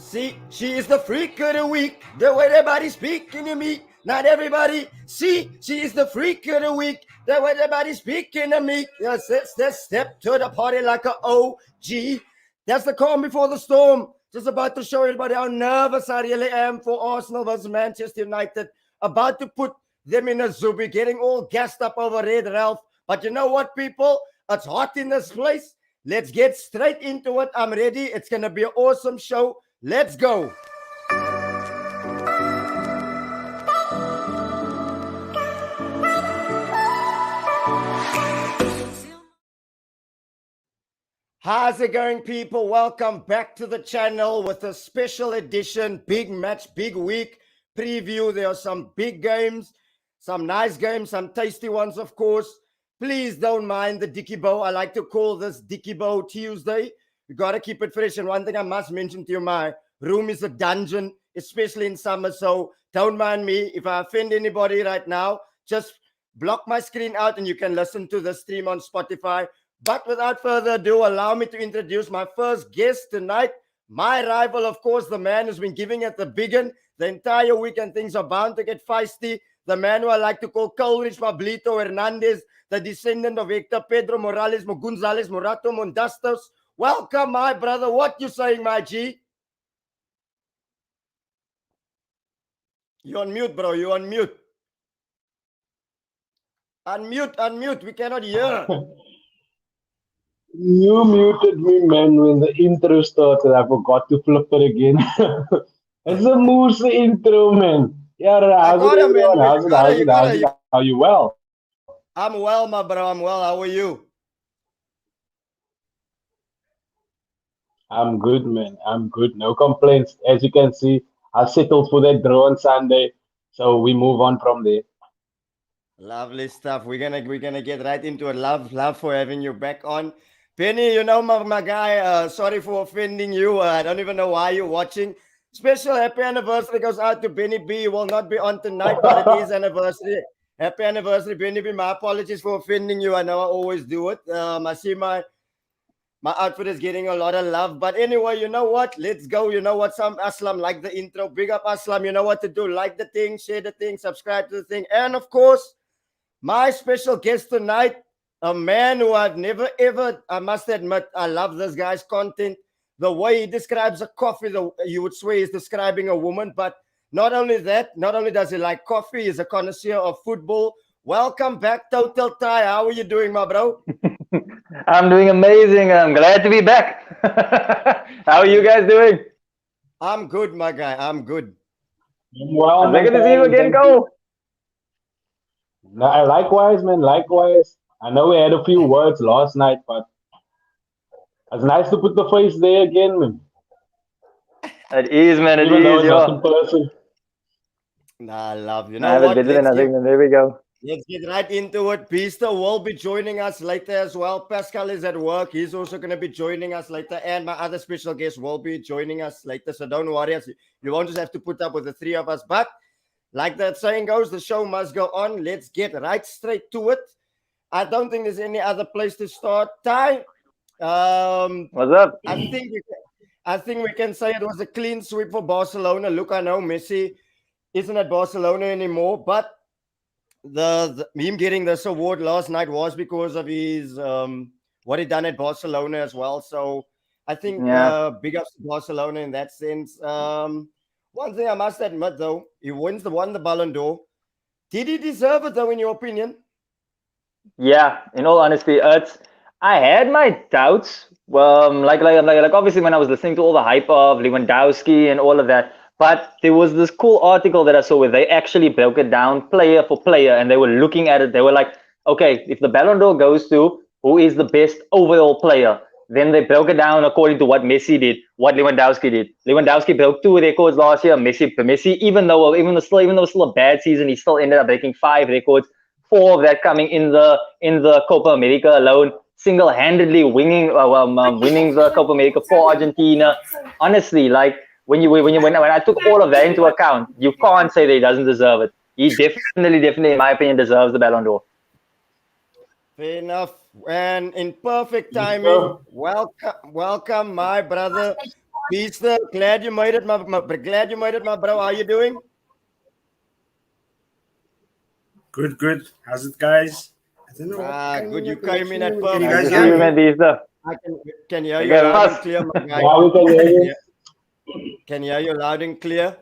See, she is the freak of the week. The way everybody speaking to me. Not everybody. See, she is the freak of the week. The way everybody speaking to me. Yes, let's step to the party like a OG. That's the calm before the storm. Just about to show everybody how nervous I really am for Arsenal versus Manchester United. About to put them in a zubi, getting all gassed up over Red Ralph. But you know what, people? It's hot in this place. Let's get straight into it. I'm ready. It's going to be an awesome show. Let's go. How's it going, people? Welcome back to the channel with a special edition, big match, big week preview. There are some big games, some nice games, some tasty ones, of course. Please don't mind the Dicky Bow. I like to call this Dicky Bow Tuesday. You got to keep it fresh. And one thing I must mention to you, my room is a dungeon, especially in summer. So don't mind me. If I offend anybody right now, just block my screen out and you can listen to the stream on Spotify. But without further ado, allow me to introduce my first guest tonight. My rival, of course, the man who's been giving it the big one the entire week, and things are bound to get feisty. The man who I like to call Coleridge Pablito Hernandez, the descendant of Hector Pedro Morales Gonzalez Morato Mondastos. Welcome, my brother. What you saying, my G? You're on mute, bro. You're on mute. Unmute. We cannot hear. You muted me, man, when the intro started. I forgot to flip it again. It's a moose intro, man. Yeah, how's it, everyone? How's it? Are you well? I'm well, my bro. I'm well. How are you? I'm good, man. I'm good. No complaints. As you can see, I settled for that draw on Sunday, so we move on from there. Lovely stuff. We're gonna get right into it. Love for having you back on. Penny, you know my guy. Sorry for offending you. I don't even know why you're watching. Special happy anniversary goes out to Benny B. He will not be on tonight, but it is anniversary. Happy anniversary, Benny B. My apologies for offending you. I know I always do it. I see my outfit is getting a lot of love. But anyway, you know what? Let's go. You know what? Some Aslam like the intro. Big up Aslam. You know what to do. Like the thing, share the thing, subscribe to the thing. And of course, my special guest tonight, a man who I've never ever, I must admit, I love this guy's content. The way he describes a coffee, you would swear he's describing a woman. But not only that, not only does he like coffee, he's a connoisseur of football. Welcome back, Total Ty. How are you doing, my bro? I'm doing amazing. I'm glad to be back. How are you guys doing? I'm good, my guy. I'm good. Well, good to see you again, Cole. No, likewise, man. Likewise. I know we had a few words last night, but it's nice to put the face there again, man. It is, man. It Even though is, it's not in person. Nah, love. You Nah, know what? better than nothing, man. There we go. Let's get right into it. Beaster will be joining us later as well. Pascal is at work. He's also going to be joining us later. And my other special guest will be joining us later. So don't worry. You won't just have to put up with the three of us. But like that saying goes, the show must go on. Let's get right straight to it. I don't think there's any other place to start. Ty, What's up? I think we can say it was a clean sweep for Barcelona. Look, I know Messi isn't at Barcelona anymore, but him getting this award last night was because of his what he done at Barcelona as well. So I think big ups to Barcelona in that sense. One thing I must admit though, he won the Ballon d'Or. Did he deserve it though, in your opinion? Yeah, in all honesty, I had my doubts. Like obviously when I was listening to all the hype of Lewandowski and all of that, but there was this cool article that I saw where they actually broke it down player for player, and they were looking at it. They were like, okay, if the Ballon d'Or goes to who is the best overall player, then they broke it down according to what Messi did, what Lewandowski did. Lewandowski broke 2 records last year. Messi, even though still a bad season, he still ended up breaking 5 records. 4 of that coming in the Copa America alone, single-handedly winning the Copa America for Argentina. Honestly, like when I took all of that into account, you can't say that he doesn't deserve it. He definitely, in my opinion, deserves the Ballon d'Or. Fair enough. And in perfect timing, welcome, my brother, Beaster, glad you made it, glad you made it, my bro. How you doing? Good. How's it, guys? I don't know what Ah, kind good. of You came in at connection. Can you Nice perfect to guys see hear you, timing. me? man, Beaster. I can hear you Okay, loud and pass. clear, my guy. Now we can hear you. Can hear you loud and clear.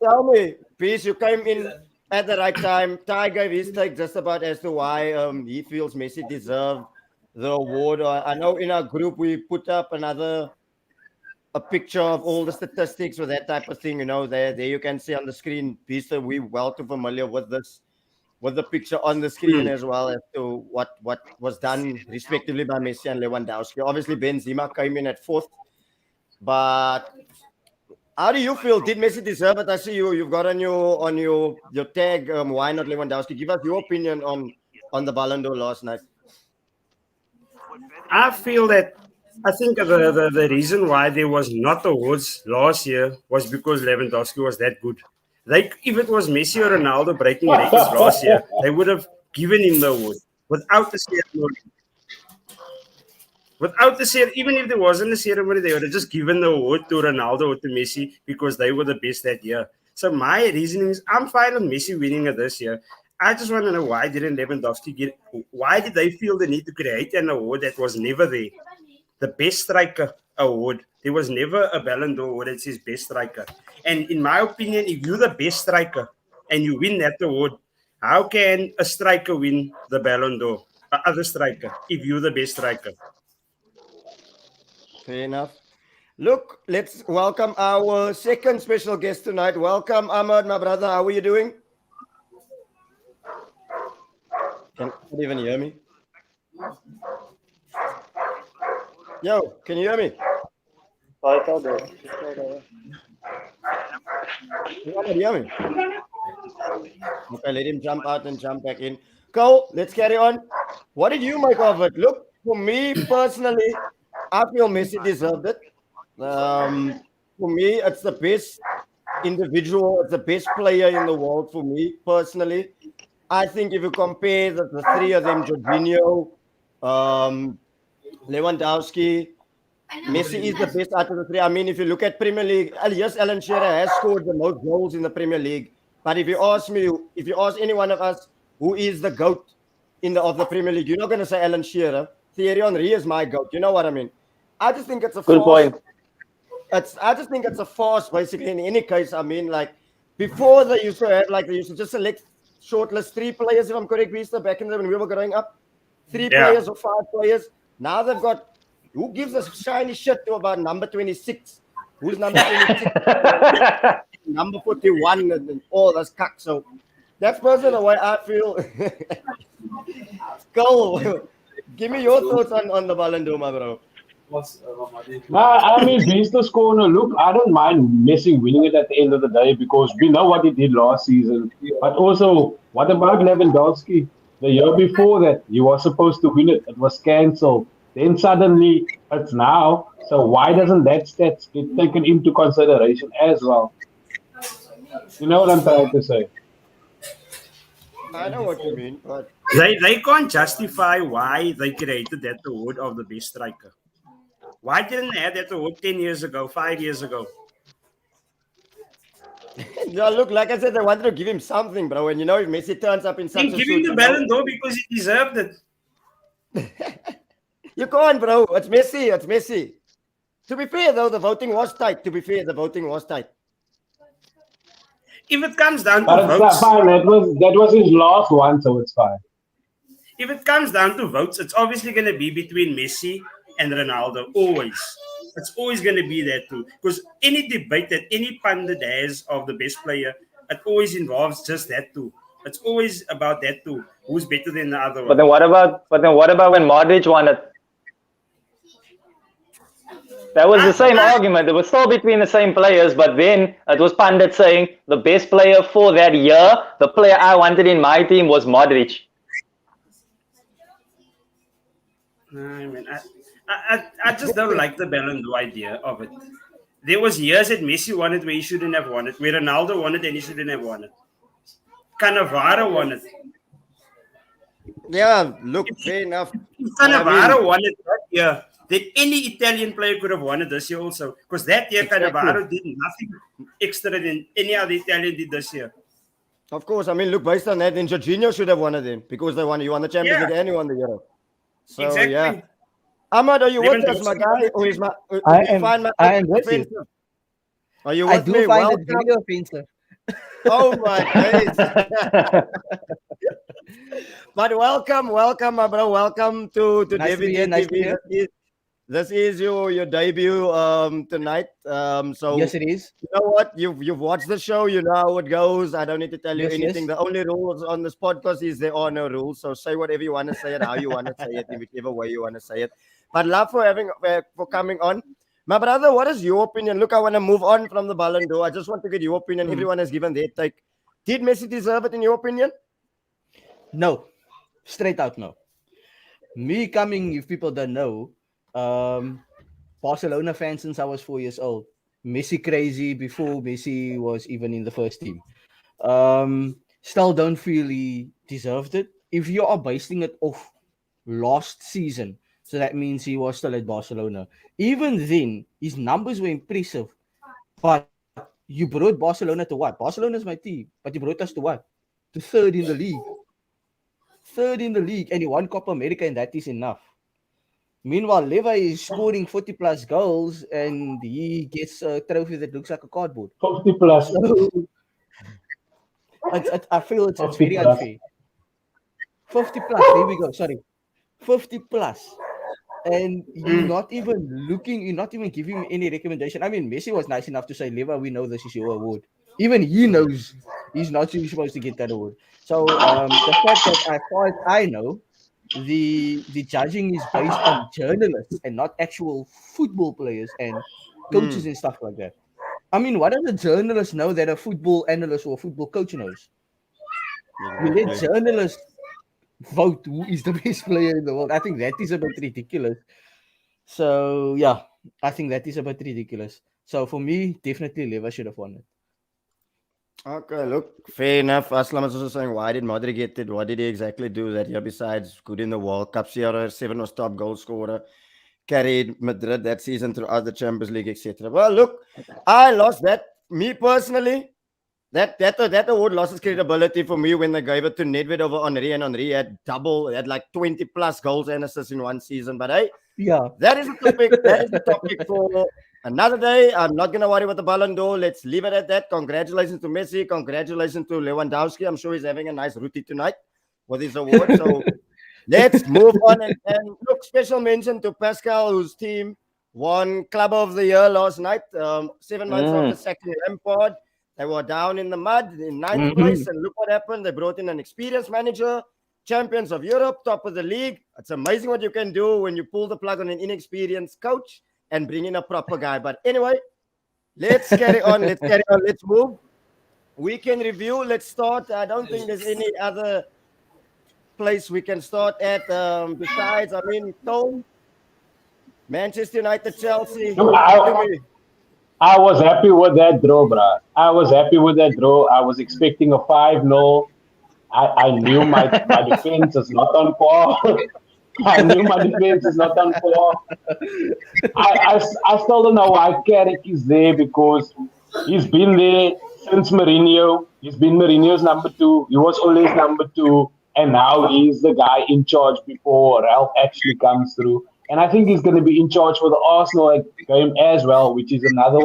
Tell me, Peace, you came in at the right time. Ty gave his take just about as to why he feels Messi deserved the award. I know in our group we put up a picture of all the statistics or that type of thing. You know, there you can see on the screen. Peace, we well too familiar with this, with the picture on the screen Hmm. as well as to what was done respectively by Messi and Lewandowski. Obviously, Benzema came in at fourth, but how do you feel? Did Messi deserve it? I see you've got on your tag. Why not Lewandowski? Give us your opinion on the Ballon d'Or last night. I feel that I think the reason why there was not awards last year was because Lewandowski was that good. Like if it was Messi or Ronaldo breaking records last year, they would have given him the award without the ceremony. Without the ceremony, even if there wasn't a ceremony, they would have just given the award to Ronaldo or to Messi because they were the best that year. So my reasoning is I'm fine with Messi winning it this year. I just want to know why didn't Lewandowski get? Why did they feel the need to create an award that was never there? The best striker award. There was never a Ballon d'Or award that says best striker. And in my opinion, if you're the best striker and you win that award, how can a striker win the Ballon d'Or? A other striker, if you're the best striker. Fair enough. Look, let's welcome our second special guest tonight. Welcome, Ahmad, my brother. How are you doing? Can you even hear me? Yo, can you hear me? You cannot hear me. Okay, let him jump out and jump back in. Cole, let's carry on. What did you make of it? Look, for me personally, I feel Messi deserved it. For me, it's the best individual, it's the best player in the world for me personally. I think if you compare the three of them, Jorginho, um, Lewandowski, Messi is the best out of the three. I mean, if you look at Premier League, yes, Alan Shearer has scored the most goals in the Premier League. But if you ask me, if you ask any one of us who is the GOAT of the Premier League, you're not going to say Alan Shearer. Thierry Henry is my GOAT. You know what I mean? I just think it's a Good farce. point. I just think it's a farce, basically. In any case, I mean, like before they used to just select shortlist three players, if I'm correct, Vista, back in the when we were growing up, three Yeah. players or five players. Now they've got who gives us shiny shit to about number 26? Who's number 26? Number 41 and all that's cuck. So that's personally the way I feel. Cole, give me your thoughts on the Ballon d'Or, my bro. Nah, I mean, Beast's corner. Look, I don't mind Messi winning it at the end of the day because we know what he did last season. But also, what about Lewandowski? The year before that, he was supposed to win it. It was cancelled. Then suddenly, it's now. So why doesn't that stats get taken into consideration as well? You know what I'm trying to say? I know what you mean, but They can't justify why they created that award of the best striker. Why didn't they have that award 10 years ago, 5 years ago? no, look, like I said, they wanted to give him something, bro. And you know, if Messi turns up in such Then a give him suit, the Ballon d'Or because he deserved it. you can't, bro. It's Messi. It's Messi. To be fair, though, the voting was tight. To be fair, the voting was tight. If it comes down to But it's not votes, fine. That was his last one, so it's fine. if it comes down to votes, it's obviously going to be between Messi and Ronaldo. Always. It's always going to be that too. Because any debate that any pundit has of the best player, it always involves just that too. It's always about that too. Who's better than the other But one? then what about? But then what about when Modric won it? That was the same I, argument. It was still between the same players, but then it was pundit saying the best player for that year, the player I wanted in my team was Modric. I mean, I just don't like the Ballon d'Or idea of it. There was years that Messi won it where he shouldn't have won it, where Ronaldo won it and he shouldn't have won it. Cannavaro won it. Yeah, look, fair enough. If But I mean, Cannavaro won it that year, then any Italian player could have won it this year also. Because that year, Cannavaro did nothing extra than any other Italian did this year. Of course, I mean, look, based on that, then Jorginho should have won it then because they won. You won the Champions League and you won the Euro. So Exactly. yeah, Ahmad, are you with us, my Lewandowski guy? won it. Or is my? I Do you am. find my I am with you. offensive? Are you I with do me? find it Welcome. very offensive. Oh my days! But welcome, my bro. Welcome to Nice to be David here, nice to be TV. here. This is your debut tonight. So Yes, it is. you know what? You've watched the show. You know how it goes. I don't need to tell you Yes, anything. yes. The only rules on this podcast is there are no rules. So say whatever you want to say it, how you want to say it, in whichever way you want to say it. But love for coming on. My brother, what is your opinion? Look, I want to move on from the Ballon d'Or. I just want to get your opinion. Everyone has given their take. Did Messi deserve it in your opinion? No. Straight out, no. Me coming, if people don't know, Barcelona fan since I was 4 years old. Messi crazy before Messi was even in the first team. Still don't feel he deserved it. If you are basing it off last season, so that means he was still at Barcelona. Even then, his numbers were impressive. But you brought Barcelona to what? Barcelona's my team. But you brought us to what? To third in the league. Third in the league. And he won Copa America, and that is enough. Meanwhile, Lewa is scoring 40 plus goals and he gets a trophy that looks like a cardboard. 50 plus. So, I feel it's 50 very plus. unfair. 50 plus, there we go. Sorry. 50 plus. And you're not even looking, you're not even giving him any recommendation. I mean, Messi was nice enough to say, Lewa, we know this is your award. Even he knows he's not supposed to get that award. So the fact that as far as I know, the judging is based on journalists and not actual football players and coaches and stuff like that. I mean, what does a journalist know that a football analyst or a football coach knows? We let journalists vote who is the best player in the world. I think that is a bit ridiculous. So yeah, I think that is a bit ridiculous. So for me, definitely Lewa should have won it. Okay, look, fair enough. Aslam is also saying, why did Modric get it? What did he exactly do that year besides good in the World Cup? CR7 was top goal scorer, carried Madrid that season throughout the Champions League, etc. Well, look, I lost that. Me personally, that award lost its credibility for me when they gave it to Nedved over Henry, and Henry had like 20 plus goals and assists in one season. But hey, Yeah, that is a topic. That is a topic for another day. I'm not gonna worry about the Ballon d'Or. Let's leave it at that. Congratulations to Messi. Congratulations to Lewandowski. I'm sure he's having a nice rooty tonight with his award. So let's move on and look. Special mention to Pascal, whose team won Club of the Year last night. 7 months after sacking Lampard, they were down in the mud in ninth place, and look what happened. They brought in an experienced manager. Champions of Europe, top of the league. It's amazing what you can do when you pull the plug on an inexperienced coach and bring in a proper guy. But anyway, let's carry on. Let's move. Weekend review. Let's start. I don't think there's any other place we can start at besides, I mean, Tom, Manchester United, Chelsea. No, I was happy with that draw, bruh. I was happy with that draw. I was expecting a 5-0. I knew my defense is not on par. I knew my defense is not on par. I still don't know why Carrick is there because he's been there since Mourinho. He's been Mourinho's number 2. He was always number 2. And now he's the guy in charge before Ralph actually comes through. And I think he's going to be in charge for the Arsenal game as well, which is another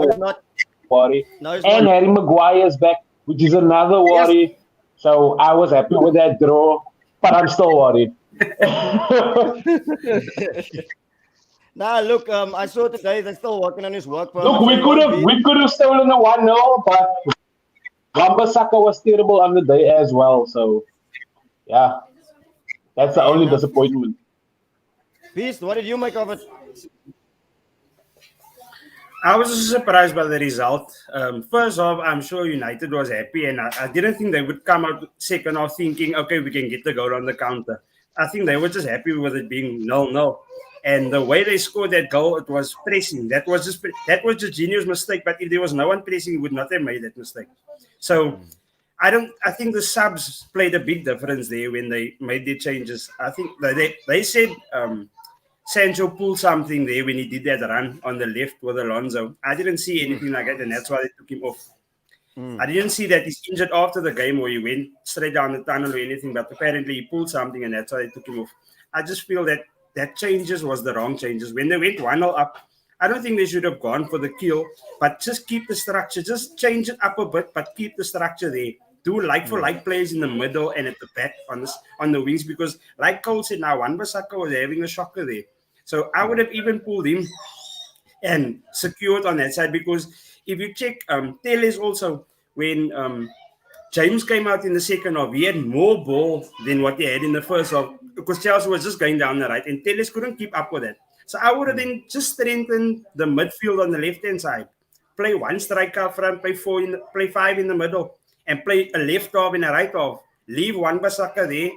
worry. And Harry Maguire's back, which is another worry. Yes. So I was happy with that draw, but I'm still worried. Nah, look, I saw today they're still working on his work. Look, we could have stolen a 1-0, but Wan-Bissaka was terrible on the day as well. So yeah, that's the only disappointment. Beast, what did you make of it? I was also surprised by the result. First off, I'm sure United was happy, and I didn't think they would come out second half thinking, okay, we can get the goal on the counter. I think they were just happy with it being 0-0. And the way they scored that goal, it was pressing. That was just Jorginho's mistake. But if there was no one pressing, he would not have made that mistake. So I think the subs played a big difference there when they made their changes. I think they said Sancho pulled something there when he did that run on the left with Alonso. I didn't see anything like that, and that's why they took him off. I didn't see that he's injured after the game or he went straight down the tunnel or anything, but apparently he pulled something and that's why they took him off. I just feel that that changes was the wrong changes. When they went 1-0 up, I don't think they should have gone for the kill, but just keep the structure. Just change it up a bit, but keep the structure there. Do like for like plays in the middle and at the back on the wings because, like Cole said, now Wan-Bissaka was having a shocker there. So I would have even pulled him and secured on that side because if you check, Teles also when James came out in the second half, he had more ball than what he had in the first half because Chelsea was just going down the right and Teles couldn't keep up with that. So I would have then just strengthened the midfield on the left-hand side. Play one striker up front, play five in the middle, and play a left half and a right half. Leave Wan-Bissaka there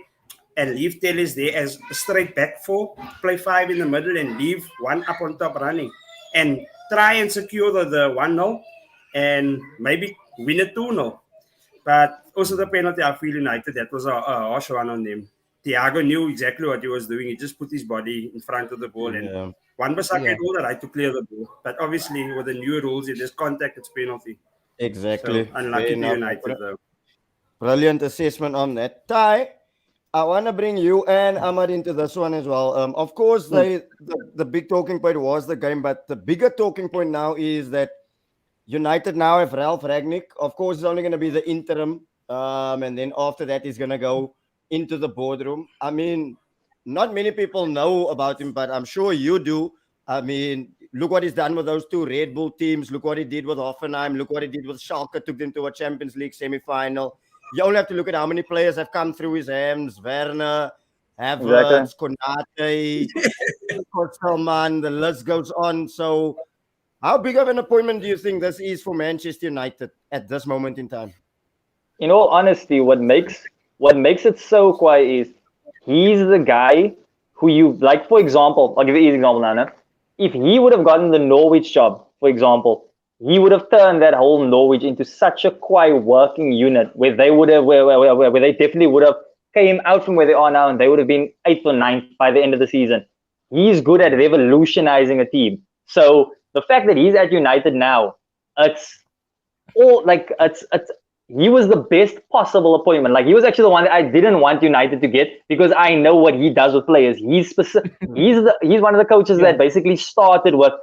and leave Teles there as a straight back four. Play five in the middle and leave one up on top running. And try and secure the 1-0 and maybe win a 2-0. But also the penalty, I feel United, that was a harsh one on them. Thiago knew exactly what he was doing. He just put his body in front of the ball and Wan-Bissaka had all the right to clear the ball. But obviously with the new rules, if there's contact, it's penalty. Exactly. So, unlucky to United though. Brilliant assessment on that. Ty, I want to bring you and Ahmad into this one as well. Of course, the big talking point was the game, but the bigger talking point now is that United now have Ralph Ragnick. Of course, it's only going to be the interim. And then after that, he's going to go into the boardroom. I mean, not many people know about him, but I'm sure you do. I mean, look what he's done with those two Red Bull teams. Look what he did with Hoffenheim. Look what he did with Schalke, took them to a Champions League semi-final. You only have to look at how many players have come through his hands. Werner, Havertz, Konate, Kostelman, the list goes on. So how big of an appointment do you think this is for Manchester United at this moment in time? In all honesty, what makes it so quiet is he's the guy who you like. For example, I'll give you an easy example, Nana. If he would have gotten the Norwich job, for example, he would have turned that whole Norwich into such a quiet working unit where they would have, where they definitely would have came out from where they are now and they would have been 8th or 9th by the end of the season. He's good at revolutionizing a team. So the fact that he's at United now, it's all like he was the best possible appointment. Like he was actually the one that I didn't want United to get because I know what he does with players. He's one of the coaches that basically started with,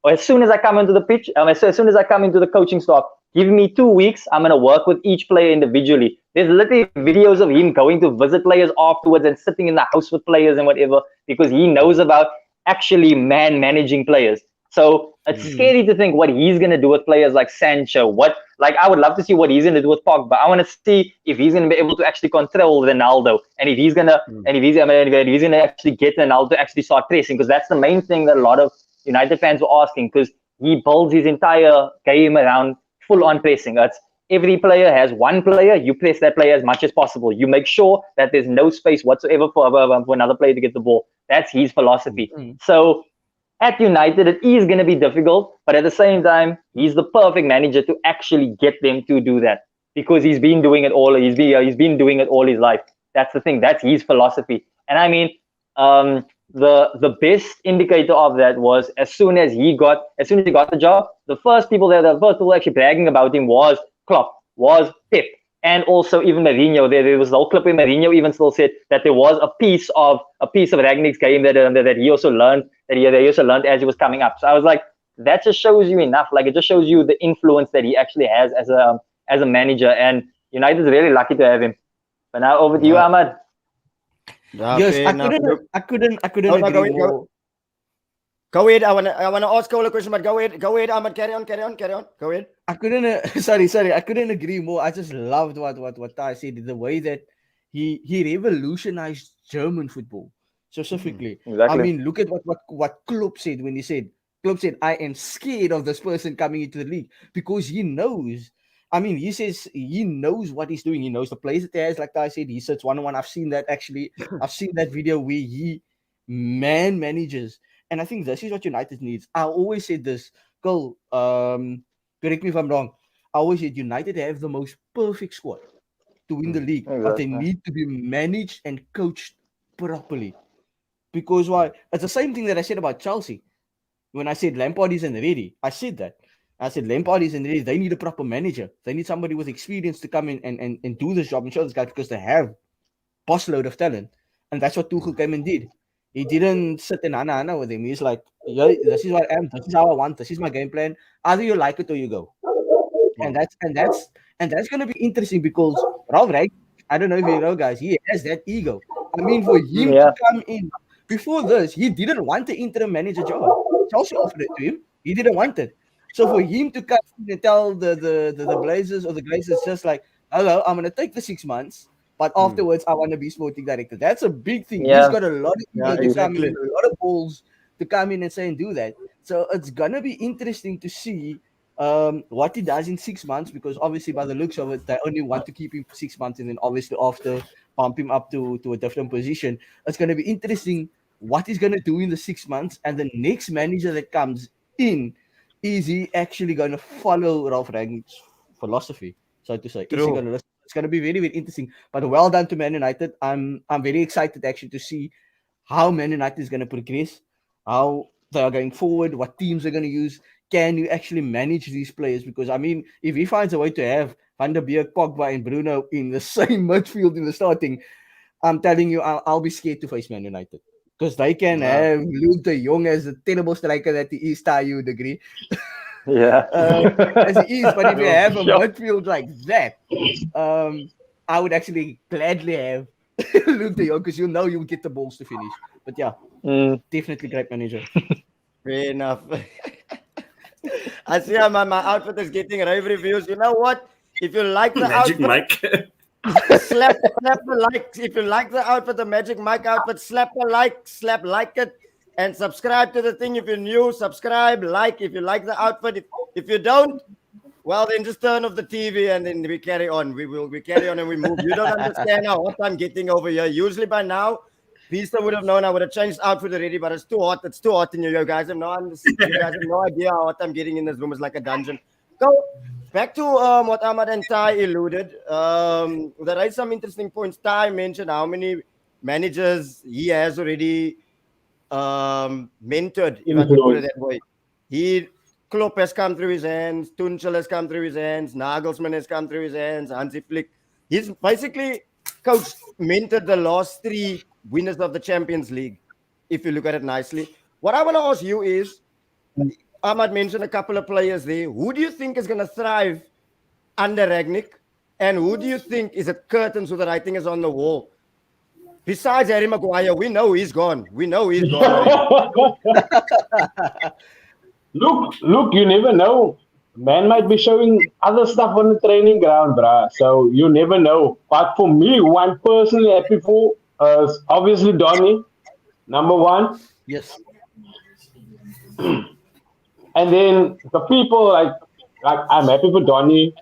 as soon as I come into the pitch, as soon as I come into the coaching staff, give me 2 weeks, I'm going to work with each player individually. There's literally videos of him going to visit players afterwards and sitting in the house with players and whatever because he knows about actually managing players. So it's scary to think what he's going to do with players like Sancho. I would love to see what he's going to do with Pogba. I want to see if he's going to be able to actually control Ronaldo and if he's going to actually get Ronaldo to actually start pressing because that's the main thing that a lot of United fans were asking because he builds his entire game around full-on pressing. Every player has one player. You press that player as much as possible. You make sure that there's no space whatsoever for another player to get the ball. That's his philosophy. So at United, it is going to be difficult, but at the same time, he's the perfect manager to actually get them to do that because he's been doing it all. He's been doing it all his life. That's the thing. That's his philosophy. And I mean, the best indicator of that was as soon as he got the job, the first people actually bragging about him was Klopp, was Pep, and also even Mourinho. There was the whole clip where Mourinho even still said that there was a piece of Ragnick's game that he also learned as he was coming up. So I was like, that just shows you enough. Like it just shows you the influence that he actually has as a manager, and United's really lucky to have him. But now over to you, Ahmad. Yes, I couldn't agree more. Go ahead. I wanna ask Cole a question, but go ahead, Ahmad. Carry on. Go ahead. I couldn't sorry, I couldn't agree more. I just loved what Ty said, the way that he revolutionized German football specifically. Exactly. I mean, look at what Klopp said when he said, I am scared of this person coming into the league because he knows. I mean, he says he knows what he's doing. He knows the players that he has. Like I said, he sits 1-on-1. I've seen that actually. I've seen that video where he manages. And I think this is what United needs. I always said this. Cole, correct me if I'm wrong. I always said United have the most perfect squad to win the league. But they need to be managed and coached properly. Because why? It's the same thing that I said about Chelsea. When I said Lampard isn't ready, I said that. I said Lampard isn't ready. They need a proper manager. They need somebody with experience to come in and do this job and show this guy because they have boss load of talent. And that's what Tuchel came and did. He didn't sit in Hana with him. He's like, yeah, this is what I am. This is how I want. This is my game plan. Either you like it or you go. And that's gonna be interesting because Ralph Ragnick, I don't know if you know, guys, he has that ego. I mean, for him Yeah. to come in before this, he didn't want the interim manager job. Chelsea offered it to him. He didn't want it. So for him to come in and tell the Blazers or the Glazers just like, hello, I'm gonna take the 6 months, but afterwards I want to be sporting director. That's a big thing. He's Yeah. got a lot of Yeah, ego to come exactly. in, a lot of balls to come in and say and do that. So it's gonna be interesting to see what he does in 6 months, because obviously by the looks of it, they only want to keep him for 6 months and then obviously after bump him up to a different position. It's going to be interesting what he's going to do in the 6 months, and the next manager that comes in, is he actually going to follow Ralph Rangnick's philosophy, so to say? Is he True. going to listen? It's going to be very, very interesting. But well done to Man United. I'm very excited actually to see how Man United is going to progress, how they are going forward, what teams are going to use. Can you actually manage these players? Because I mean, if he finds a way to have Van der Beek, Pogba, and Bruno in the same midfield in the starting, I'm telling you, I'll be scared to face Man United, because they can Yeah. have Luke de Jong as a terrible striker that he is. Ty, you would agree? Yeah. As he is, but if you have a Sure. midfield like that, I would actually gladly have Luke de Jong, because you know you'll get the balls to finish. But yeah, Mm. definitely great manager. Fair enough. I see how my outfit is getting rave reviews. You know what? If you like the Magic outfit, Mike. slap the like. If you like the outfit, the Magic Mike outfit, slap like it, and subscribe to the thing. If you're new, subscribe, like. If you like the outfit, if you don't, well then just turn off the TV and then we carry on. We carry on and we move. You don't understand how hot I'm getting over here. Usually by now, Beaster would have known I would have changed outfit already, but it's too hot. It's too hot in here. You guys have no idea how hot I'm getting in this room. It's like a dungeon. Go back to what Ahmad and Ty alluded. There are some interesting points. Ty mentioned how many managers he has already mentored, if I could put it that way. Klopp has come through his hands, Tuchel has come through his hands, Nagelsmann has come through his hands, Hansi Flick. He's basically coached, mentored the last three winners of the Champions League, if you look at it nicely. What I want to ask you is, Ahmad mentioned a couple of players there. Who do you think is going to thrive under Ragnick? And who do you think is it curtains who the writing is on the wall? Besides Harry Maguire, we know he's gone. Look, you never know. Man might be showing other stuff on the training ground, bruh. So you never know. But for me, who I'm personally happy for is obviously Donny, number one. Yes. And then the people like I'm happy for Donny.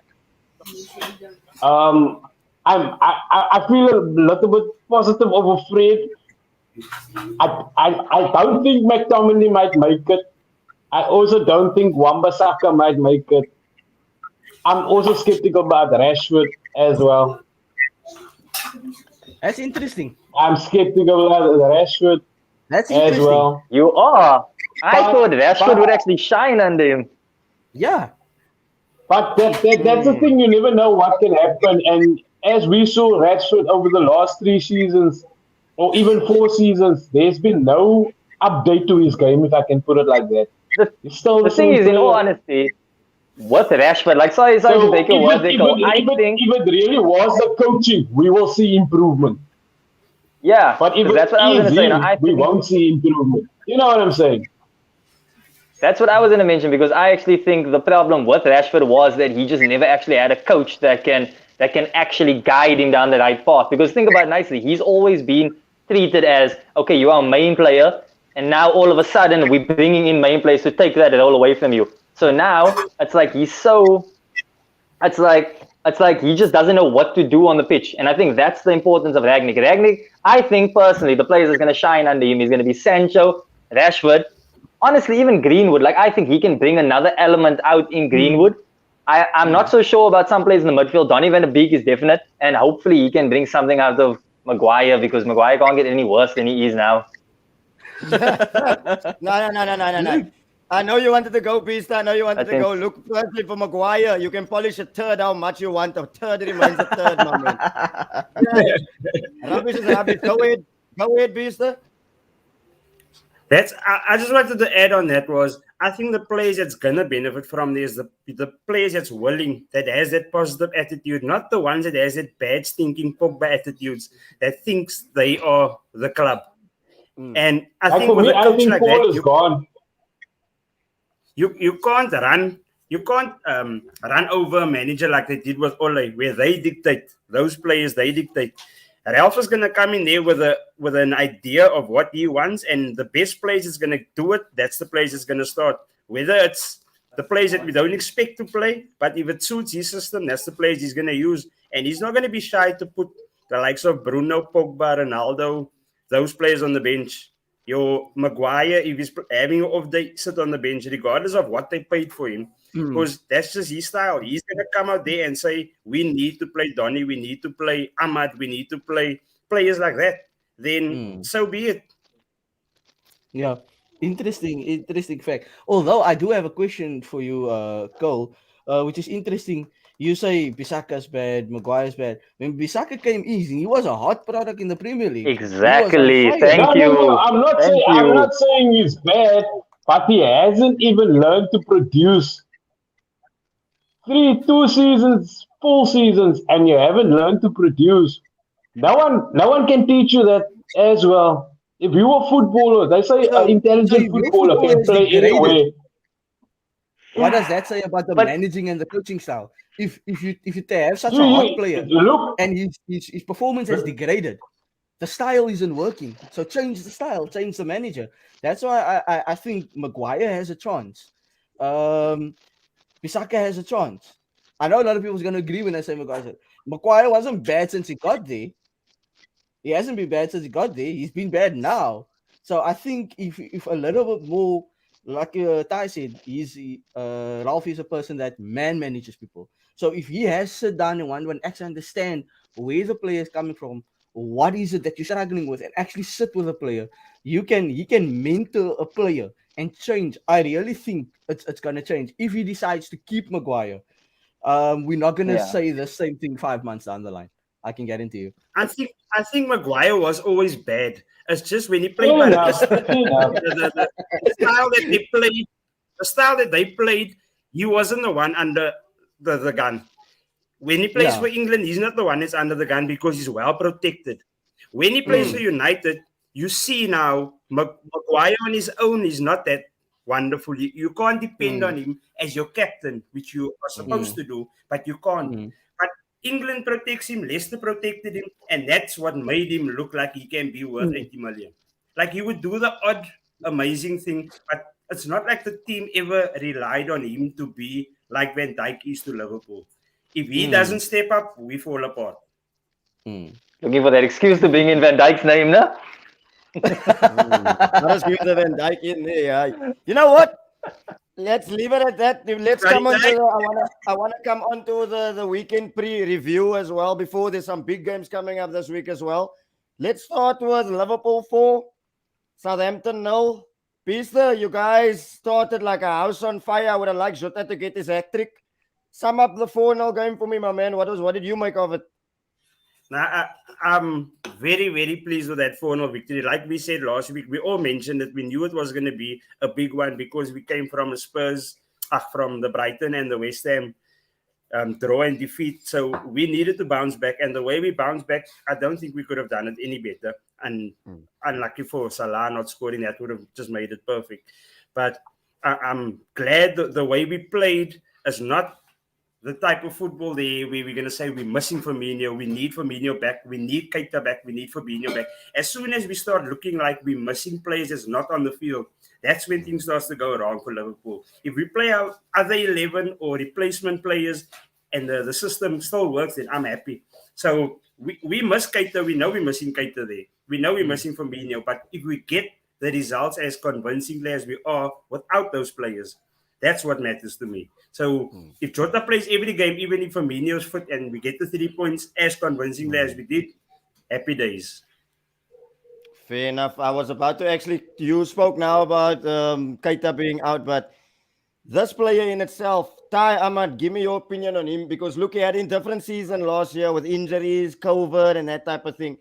I feel a little bit positive over Fred. I don't think McTominay might make it. I also don't think Wan-Bissaka might make it. I'm also skeptical about Rashford as well. That's interesting. I'm skeptical about Rashford That's as interesting. well. You are. I But- thought Rashford but- would actually shine under him. Yeah. But that's the thing, you never know what can happen. And as we saw Rashford over the last 3 seasons, or even 4 seasons, there's been no update to his game, if I can put it like that. The, It's still the thing same is, in all player. honesty, with Rashford, like sorry So to take your words, Echo. I if think, it really was the coaching, we will see improvement. yeah, But if 'cause that's what I was it's gonna say. him, Now, I we think won't see improvement. You know what I'm saying? that's what I was gonna mention, because I actually think the problem with Rashford was that he just never actually had a coach that can actually guide him down the right path. Because think about it nicely, he's always been treated as, okay, you are a main player, and now all of a sudden we're bringing in main players to take that all away from you. So now it's like it's like he just doesn't know what to do on the pitch. And I think that's the importance of Ragnick. Ragnick, I think personally, the players that's going to shine under him is going to be Sancho, Rashford, honestly, even Greenwood. Like, I think he can bring another element out in Greenwood. I'm not so sure about some players in the midfield. Donny van de Beek is definite, and hopefully he can bring something out of Maguire, because Maguire can't get any worse than he is now. No. I know you wanted to go, Beast. I know you wanted to think go. Look, firstly for Maguire, you can polish a third how much you want. A third remains a third, my man. Yeah. Rubbish is rubbish. Go ahead, Beast. That's I just wanted to add on that was I think the players that's gonna benefit from this the players that's willing, that has that positive attitude, not the ones that has that bad stinking Pogba attitudes that thinks they are the club. And I Like think for with me, a I coach think like that, Paul is gone. you can't run over a manager like they did with Ole, where they dictate those players. They dictate. Ralph is gonna come in there with an idea of what he wants, and the best players is gonna do it. That's the players that's gonna start. Whether it's the players that we don't expect to play, but if it suits his system, that's the players he's gonna use, and he's not gonna be shy to put the likes of Bruno, Pogba, Ronaldo, those players on the bench. Your Maguire, if he's having an off day, sit on the bench, regardless of what they paid for him, because that's just his style. He's going to come out there and say, we need to play Donny, we need to play Ahmad, we need to play players like that. Then so be it. Yeah, interesting fact. Although I do have a question for you, Cole, which is interesting. You say Bisaka's bad, Maguire's bad. When Bisaka came easy, he was a hot product in the Premier League. He was on exactly. fire. Thank No. you. Thank I'm you. not saying he's bad, but he hasn't even learned to produce two seasons, full seasons, and you haven't learned to produce. No one can teach you that as well. If you are a footballer, they say an So intelligent if your footballer football can is play degraded, anywhere. what does that say about the But managing and the coaching style? If you have such a hot You player look, and his performance has degraded, the style isn't working. So change the style, change the manager. That's why I think Maguire has a chance. Pisaka has a chance. I know a lot of people's gonna agree when I say Maguire wasn't bad since he got there. He hasn't been bad since he got there. He's been bad now. So I think if a little bit more, like Ty said, Ralph is a person that manages people. So if he has sit down and one actually understand where the player is coming from, what is it that you're struggling with, and actually sit with a player, he can mentor a player and change. I really think it's gonna change if he decides to keep Maguire. We're not gonna yeah, say the same thing 5 months down the line. I can guarantee you. I think Maguire was always bad. It's just when he played fair by enough, fair enough. the style that they played, he wasn't the one under the gun. When he plays Yeah. for England, he's not the one that's under the gun because he's well protected. When he plays for United, you see now Maguire on his own is not that wonderful. You can't depend on him as your captain, which you are supposed to do, but you can't. But England protects him, Leicester protected him, and that's what made him look like he can be worth 80 million. Like he would do the odd amazing thing, but it's not like the team ever relied on him to be like Van Dijk is to Liverpool. If he doesn't step up, we fall apart. looking for that excuse to bring in Van Dijk's name, no? Let us give the Van Dijk in there. You know what? Let's leave it at that. Let's come on to I wanna come on to the weekend pre-review as well. Before there's some big games coming up this week as well. Let's start with Liverpool 4, Southampton 0. Beaster, you guys started like a house on fire. I would have liked Jota to get his hat trick. Sum up the 4-0 game for me, my man. What did you make of it? Now, I'm very, very pleased with that 4-0 victory. Like we said last week, we all mentioned that we knew it was going to be a big one because we came from from the Brighton and the West Ham draw and defeat. So we needed to bounce back. And the way we bounced back, I don't think we could have done it any better. And unlucky for Salah not scoring, that would have just made it perfect. But I'm glad the way we played is not the type of football there where we're going to say we're missing Firmino, we need Firmino back, we need Keita back, we need Fabinho back. As soon as we start looking like we're missing players that's not on the field, that's when things starts to go wrong for Liverpool. If we play our other 11 or replacement players and the system still works, then I'm happy. So we miss Keita, we know we're missing Keita there. We know we're missing Firmino, but if we get the results as convincingly as we are without those players, that's what matters to me. So if Jota plays every game, even if Firmino's fit, and we get the 3 points as convincingly as we did, happy days. Fair enough. I was about to actually. You spoke now about Keita being out, but this player in itself, Ty Ahmad, give me your opinion on him because look, he had in different season last year with injuries, COVID, and that type of thing.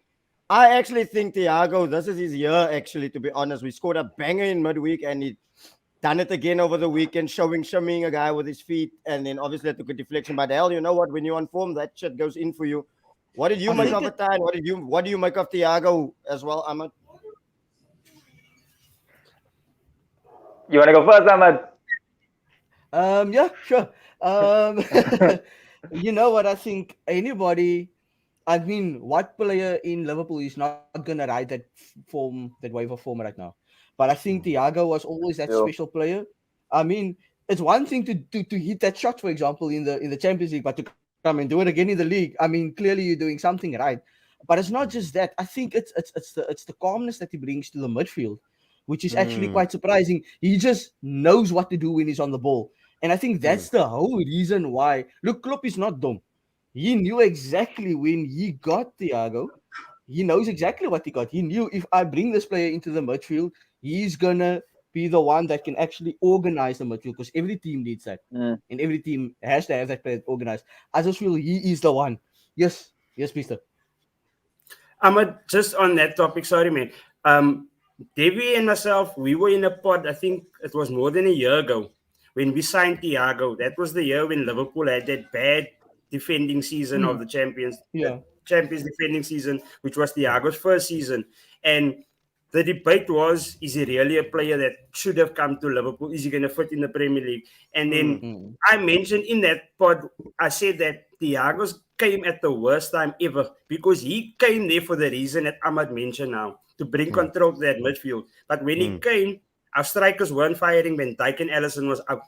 I actually think Thiago, this is his year. Actually, to be honest, we scored a banger in midweek, and he done it again over the weekend, shimmying a guy with his feet, and then obviously I took a deflection. But hell, you know what? When you're on form, that shit goes in for you. What did you I make think of it, Ty? And what do you make of Thiago as well, Ahmad? You want to go first, Ahmad? Yeah, sure. Um, you know what? I think anybody. I mean, what player in Liverpool is not gonna ride that form, that wave of form right now? But I think Thiago was always that Yo. special player. I mean, it's one thing to hit that shot, for example, in the Champions League, but to come and do it again in the league. I mean, clearly you're doing something right. But it's not just that. I think it's the calmness that he brings to the midfield, which is actually Mm, quite surprising. He just knows what to do when he's on the ball. And I think mm, that's the whole reason why. Look, Klopp is not dumb. He knew exactly when he got Thiago. He knows exactly what he got. He knew if I bring this player into the midfield, he's gonna be the one that can actually organize the midfield because every team needs that, Mm. and every team has to have that player organized. I just feel he is the one. Yes, yes, Mister. Ahmad, just on that topic, sorry, man. Um, Devi and myself, we were in a pod, I think it was more than a year ago, when we signed Thiago. That was the year when Liverpool had that bad defending season of Mm, the Champions, the yeah. Champions defending season, which was Thiago's first season. And the debate was, is he really a player that should have come to Liverpool? Is he going to fit in the Premier League? And mm, then Mm, I mentioned in that pod, I said that Thiago's came at the worst time ever because he came there for the reason that Ahmad mentioned now, to bring mm, control to that midfield. But when he mm, came, our strikers weren't firing when Dyke and Allison was out.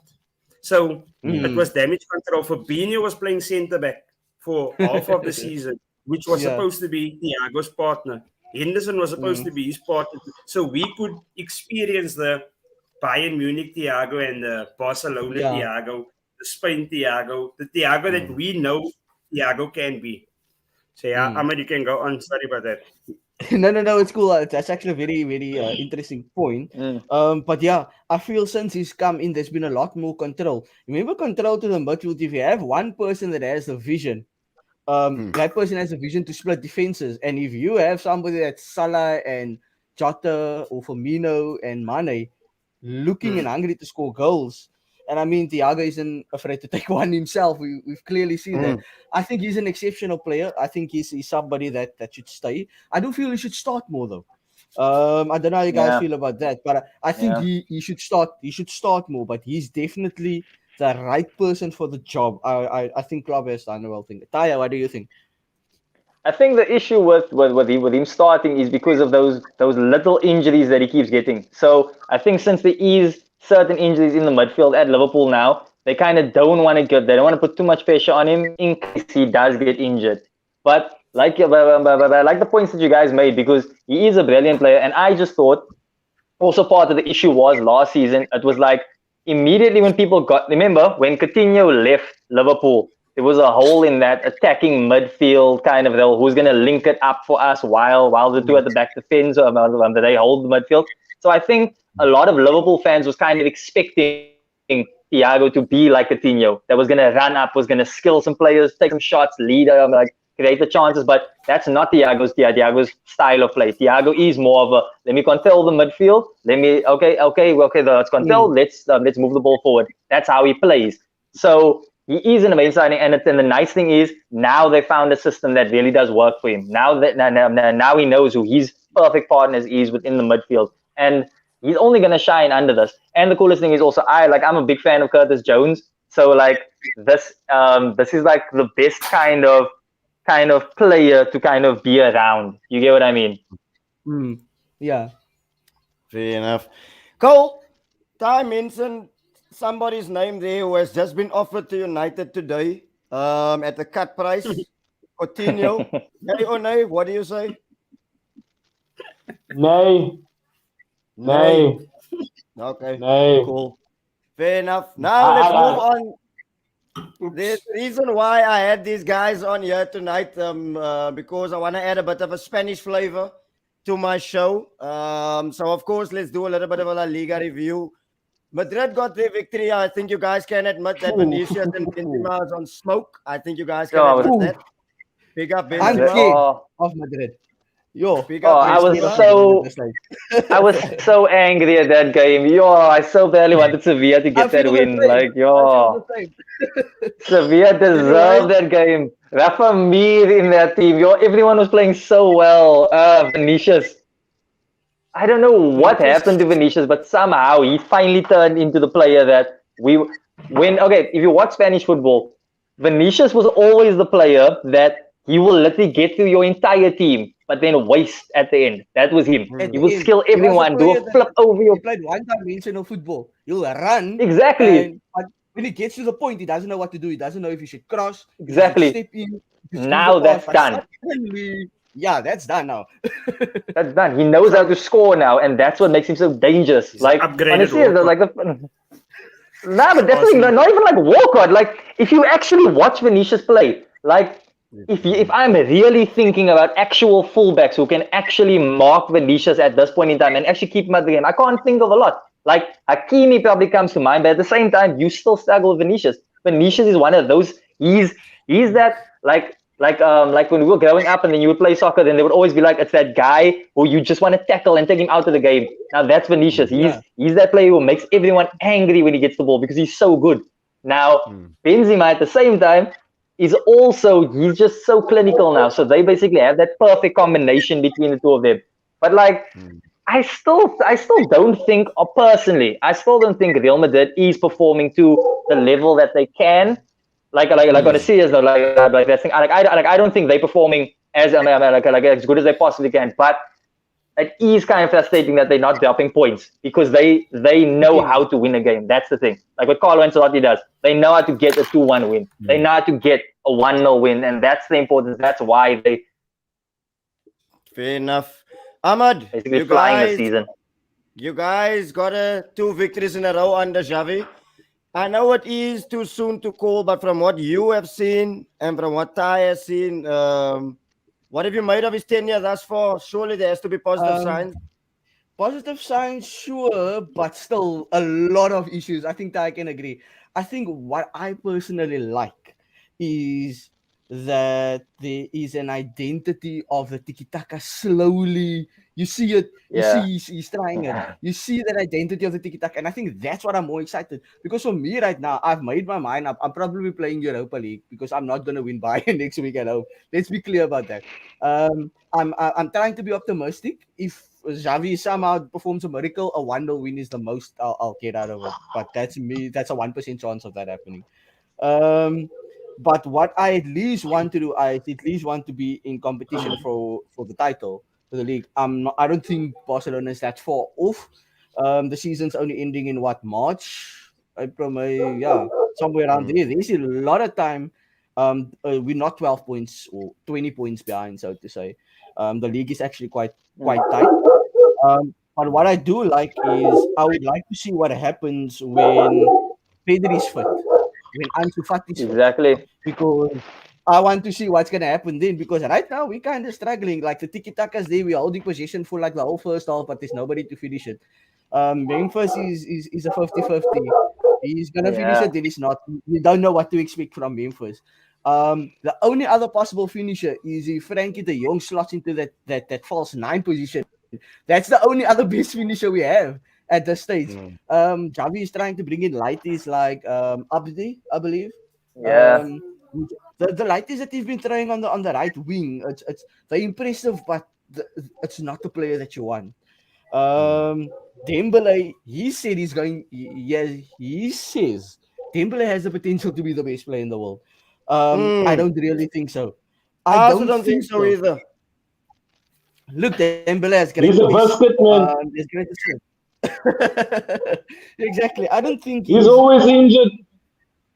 So mm, it mm. was damage control. Fabinho was playing centre back for half of the season, which was Yeah. supposed to be Thiago's partner. Henderson was supposed Mm, to be his partner. So we could experience the Bayern Munich Thiago and the Barcelona yeah. Thiago, the Spain Thiago, the Thiago that mm. we know Thiago can be. So yeah, Mm. Ahmed, you can go on. Sorry about that. No, it's cool. That's actually a very interesting point. Mm. But yeah, I feel since he's come in, there's been a lot more control. Remember, control to the midfield. If you have one person that has a vision, Mm, that person has a vision to split defenses. And if you have somebody that's Salah and Jota or Firmino and Mane looking and Hmm. hungry to score goals, and I mean, Thiago isn't afraid to take one himself. We've clearly seen that. mm. I think he's an exceptional player. I think he's somebody that should stay. I do feel he should start more though. I don't know how you guys Yeah, feel about that, but I think yeah. he should start. He should start more, but he's definitely the right person for the job. I think Klopp has done a well thing. Taya, what do you think? I think the issue with him starting is because of those little injuries that he keeps getting. So I think since there is certain injuries in the midfield at Liverpool now, they kind of don't want to they don't want to put too much pressure on him in case he does get injured. But like the points that you guys made, because he is a brilliant player, and I just thought also part of the issue was last season. It was like immediately when people got remember when Coutinho left Liverpool, there was a hole in that attacking midfield kind of role. Who's going to link it up for us while the two at the back defense they hold the midfield. So I think a lot of Liverpool fans was kind of expecting Thiago to be like Coutinho, that was going to run up, was going to skill some players, take some shots, lead, like create the chances. But that's not Thiago's style of play. Thiago is more of a let me control the midfield. Let me let's control. Mm, Let's move the ball forward. That's how he plays. So he is an amazing signing, and the nice thing is now they found a system that really does work for him. Now he knows who his perfect partners is within the midfield, and he's only gonna shine under this. And the coolest thing is also I'm a big fan of Curtis Jones. So like this is like the best kind of player to kind of be around. You get what I mean? mm, yeah. Fair enough. Cole, Ty mentioned somebody's name there who has just been offered to United today at the cut price. Coutinho. Yay or nay? What do you say? Nay, Nay. nay, Okay. nay. Cool. Fair enough. I, Now let's move I, on. Oops. There's a reason why I had these guys on here tonight because I want to add a bit of a Spanish flavor to my show. So of course, let's do a little bit of a La Liga review. Madrid got their victory. I think you guys can admit that Vinicius and Benzema is on smoke. I think you guys can admit that. Big up I'm Benzema. scared of Madrid. Yo, Big up I was Benzema. I was so angry at that game. Yo, I so badly wanted Sevilla to get that win. Like, yo, Sevilla deserved that game. Rafa Mir in that team. Yo, everyone was playing so well. Vinicius. I don't know what happened to Vinicius, but somehow he finally turned into the player that okay, if you watch Spanish football, Vinicius was always the player that he will literally get through your entire team, but then waste at the end. That was him. He will skill everyone, do a flip over your. He played one dimension of football. He'll run. Exactly. But when he gets to the point, he doesn't know what to do. He doesn't know if he should cross. Exactly. Step in. Now that's done. Yeah, that's done now. That's done. He knows how to score now, and that's what makes him so dangerous. He's like upgraded honestly, but definitely not even like Walcott. Like if you actually watch Vinicius play, like if I'm really thinking about actual fullbacks who can actually mark Vinicius at this point in time and actually keep him at the game, I can't think of a lot. Like Hakimi probably comes to mind, but at the same time, you still struggle with Vinicius. Vinicius is one of those. He's that like when we were growing up and then you would play soccer, then they would always be like, it's that guy who you just want to tackle and take him out of the game. Now that's Vinicius. He's that player who makes everyone angry when he gets the ball because he's so good. Now Benzema at the same time he's just so clinical now. So they basically have that perfect combination between the two of them. But like I still don't think, or personally, I still don't think Real Madrid is performing to the level that they can. Like on a serious note, like that thing. I don't think they're performing as as good as they possibly can. But it is kind of frustrating that they're not dropping points because they know how to win a game. That's the thing. Like what Carlo Ancelotti does, they know how to get a 2-1 win. They know how to get a 1-0 win, and that's the importance. That's why they Fair enough. Ahmad, basically flying this season. You guys got 2 victories in a row under Xavi. I know it is too soon to call, but from what you have seen and from what Ty has seen, what have you made of his tenure thus far? Surely there has to be positive signs. Positive signs, sure, but still a lot of issues. I think I can agree. I think what I personally like is that there is an identity of the tiki-taka slowly. You see it. You see he's trying it. You see that identity of the tiki-taka. And I think that's what I'm more excited. Because for me right now, I've made my mind up. I'm probably playing Europa League because I'm not going to win Bayern next week at home. Let's be clear about that. I'm trying to be optimistic. If Xavi somehow performs a miracle, a 1-0 win is the most I'll get out of it. But that's me. That's a 1% chance of that happening. But what I at least want to do, I at least want to be in competition for the title, for the league. I don't think Barcelona is that far off. The season's only ending in March, April, May, somewhere around there. There's a lot of time. We're not 12 points or 20 points behind, so to say. The league is actually quite tight. But what I do like is I would like to see what happens when Pedri is fit. When Ansu Fati is Exactly. because I want to see what's going to happen then. Because right now we're kind of struggling. Like the tiki-takas there, we're holding possession for like the whole first half, but there's nobody to finish it. Memphis is a 50-50. He's going to finish it, then he's not. We don't know what to expect from Memphis. The only other possible finisher is if Frankie de Jong slots into that false 9 position. That's the only other best finisher we have at this stage. Xavi is trying to bring in lighties like Abdi, I believe. Yeah. The lighties that he's been trying on the right wing, it's they're impressive, but it's not the player that you want. Dembele, he said he's going. He says Dembele has the potential to be the best player in the world. I don't really think so. I also don't think so either. Look, Dembele has great. He's a basket man. There's great exactly. I don't think he's always injured.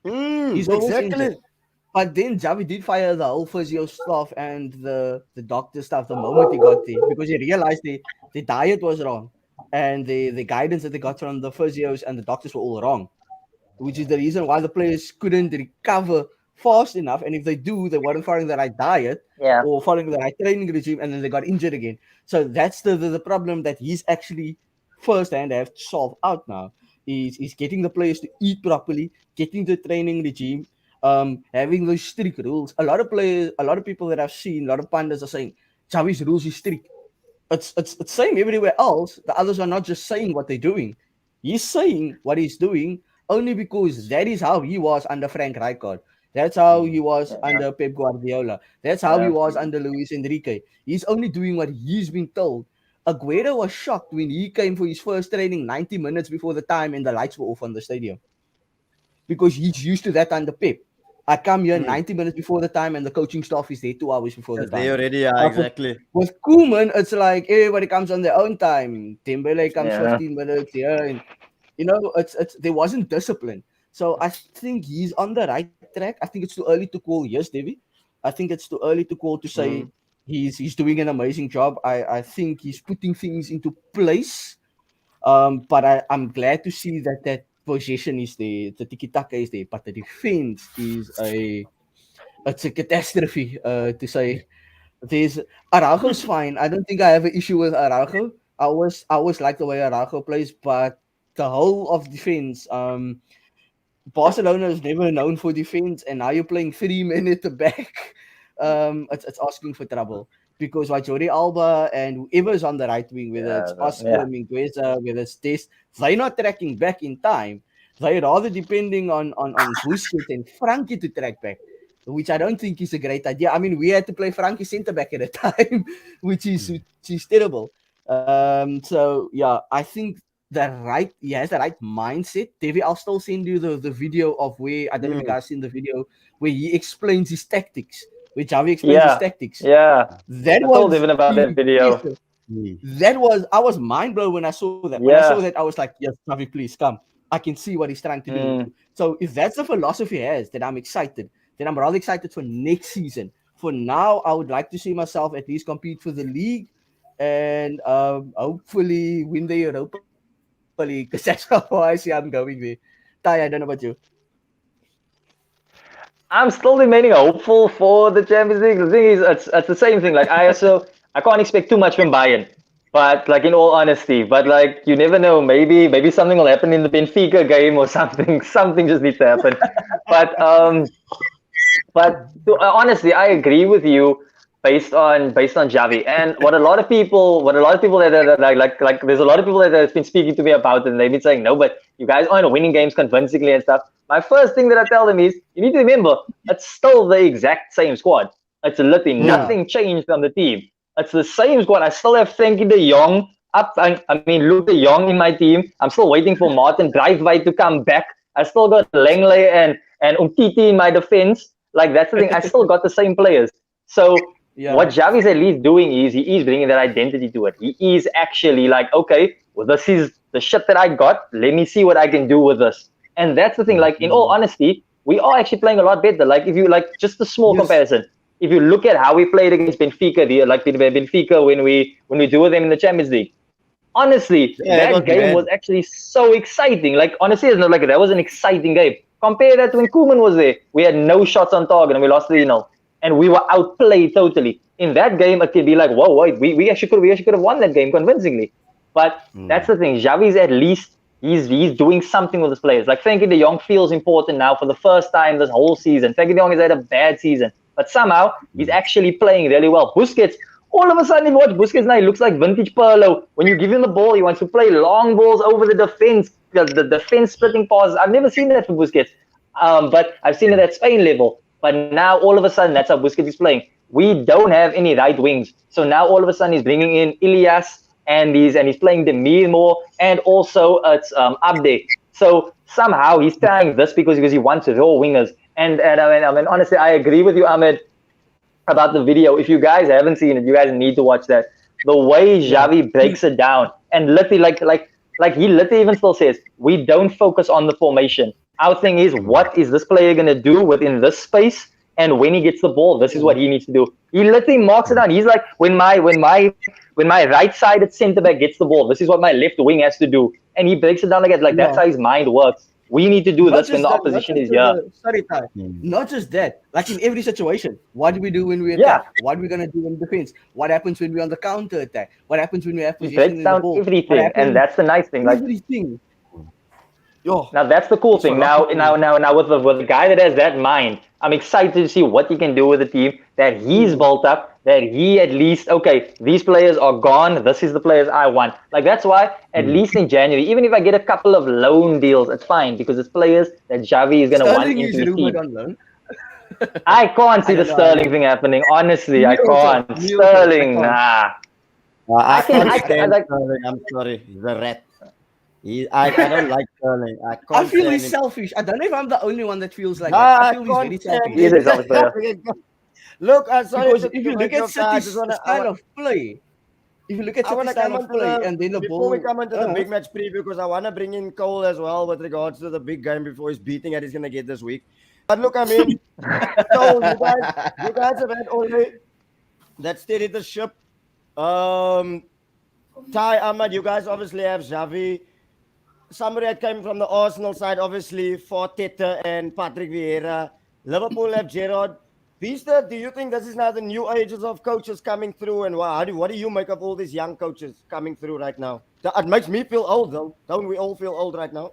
He's always injured. But then Xavi did fire the whole physio staff and the doctor staff the moment he got there because he realized the diet was wrong and the guidance that they got from the physios and the doctors were all wrong, which is the reason why the players couldn't recover fast enough, and if they do, they weren't following the right diet Yeah. or following the right training regime, and then they got injured again. So that's the problem that he's actually firsthand have to solve out now. Is getting the players to eat properly, getting the training regime, having those strict rules. A lot of players, a lot of people that I've seen, a lot of pundits are saying Xavi's rules is strict. It's same everywhere else. The others are not just saying what they're doing. He's saying what he's doing only because that is how he was under Frank Rijkaard. That's how he was under Pep Guardiola. That's how he was under Luis Enrique. He's only doing what he's been told. Aguero was shocked when he came for his first training 90 minutes before the time and the lights were off on the stadium. Because he's used to that under Pep. I come here 90 minutes before the time and the coaching staff is there 2 hours before the They time. already are, exactly. With Koeman, it's like everybody comes on their own time. Dembele comes Yeah. 15 minutes here, and it's there wasn't discipline. So I think he's on the right track. I think it's too early to call. Yes, Davey. I think it's too early to call to say he's doing an amazing job. I think he's putting things into place. But I'm glad to see that possession is there, the tiki-taka is there, but the defense is it's a catastrophe, to say. There's Araujo's fine. I don't think I have an issue with Araujo. I always like the way Araujo plays, but the whole of defense, Barcelona is never known for defense, and now you're playing 3 men at the back. It's asking for trouble. Because like Jordi Alba and whoever's on the right wing, whether it's Oscar, Mingueza, whether it's this, they're not tracking back in time. They're rather depending on Busquets and Frankie to track back, which I don't think is a great idea. I mean, we had to play Frankie centre back at a time, which is terrible. So yeah, I think he has the right mindset. Davey, I'll still send you the video of where, I don't know if you guys seen the video where he explains his tactics. Where Xavi explains his tactics. Yeah. That I was told even about that video. I was mind blown when I saw that. When I saw that, I was like, yes, Xavi, please come. I can see what he's trying to do. So if that's the philosophy he has, then I'm excited. Then I'm rather excited for next season. For now, I would like to see myself at least compete for the league and hopefully win the Europa League, because that's how I see I'm going there. Ty, I don't know about you. I'm still remaining hopeful for the Champions League. The thing is, it's the same thing. Like I can't expect too much from Bayern, but like in all honesty, but like you never know. Maybe something will happen in the Benfica game or something. Something just needs to happen. But honestly, I agree with you based on Xavi, and what a lot of people that like there's a lot of people that have been speaking to me about it, and they've been saying no, but you guys aren't winning games convincingly and stuff. My first thing that I tell them is, you need to remember, it's still the exact same squad. It's literally nothing changed on the team. It's the same squad. I still have Frankie de Jong up. I mean, Luke de Jong in my team. I'm still waiting for Martin Driveway to come back. I still got Langley and Umtiti in my defense. Like, that's the thing. I still got the same players. So what Xavi's at least doing is he is bringing that identity to it. He is actually like, okay, well, this is the shit that I got. Let me see what I can do with this. And that's the thing, like, in all honesty, we are actually playing a lot better. Like, if you, like, just a small comparison, if you look at how we played against Benfica, Benfica when we do with them in the Champions League, honestly, that game was actually so exciting. Like, honestly, it's not like that was an exciting game. Compare that to when Koeman was there. We had no shots on target and we lost 3-0. And we were outplayed totally. In that game, it could be like, whoa, wait, we actually could have won that game convincingly. But that's the thing. Xavi's at least, he's doing something with his players. Like, Frankie de Jong feels important now for the first time this whole season. Frankie de Jong has had a bad season, but somehow he's actually playing really well. Busquets, all of a sudden, you watch Busquets now, he looks like vintage Pirlo. When you give him the ball, he wants to play long balls over the defense, the defense splitting passes. I've never seen that for Busquets, but I've seen it at Spain level. But now, all of a sudden, that's how Busquets is playing. We don't have any right wings. So now, all of a sudden, he's bringing in Ilias, and he's playing Demir more, and also it's Abde. So somehow he's trying this because he wants raw wingers. And I mean, honestly, I agree with you, Ahmed, about the video. If you guys haven't seen it, you guys need to watch that. The way Xavi breaks it down, and literally, like he literally even still says, we don't focus on the formation. Our thing is, what is this player gonna do within this space? And when he gets the ball, this is what he needs to do. He literally marks it down. He's like, when my right-sided centre back gets the ball, this is what my left wing has to do. And he breaks it down like that. Like, that's how his mind works. We need to do Not this when just the that, not opposition just is here. sorry, Ty. Not just that. Like in every situation, what do we do when we Yeah. attack? What are we gonna do in defense? What happens when we're on the counter attack? What happens when we have He possession breaks in the down ball? What everything, and happens? that's the nice thing. Like Everything. Yo, now, that's the cool it's thing. Now, philosophy. now, with the guy that has that mind, I'm excited to see what he can do with the team that he's built up. That he at least, okay, these players are gone. This is the players I want. Like that's why at least in January, even if I get a couple of loan deals, it's fine because it's players that Xavi is gonna want Sterling into is his rumored team. on loan. I can't I see the don't know. I Sterling don't thing happening. Honestly, I Me also. can't. Me also. I Sterling, can't. nah. I can't I stand like. Sterling. I'm sorry. He's a rat. I don't like Sterling. I I can't feel stand he's him. selfish. I don't know if I'm the only one that feels like that. Nah, I I feel he's very can't stand selfish. He is a him. selfish player. Look, I'm sorry Because to if you break look at your car. I just City's wanna, style of play, if you look at I want City's to style come of onto play, the and then the before we ball, come into the big match preview because I want to bring in Cole as well with regards to the big game before his beating that he's gonna get this week. But look, I mean, so you guys have had already that steadied the ship. Ty Ahmad, you guys obviously have Xavi. Somebody that came from the Arsenal side, obviously, for Teta and Patrick Vieira. Liverpool have Gerrard. Vista, do you think this is now the new ages of coaches coming through? And what do you make of all these young coaches coming through right now? It makes me feel old, though. Don't we all feel old right now?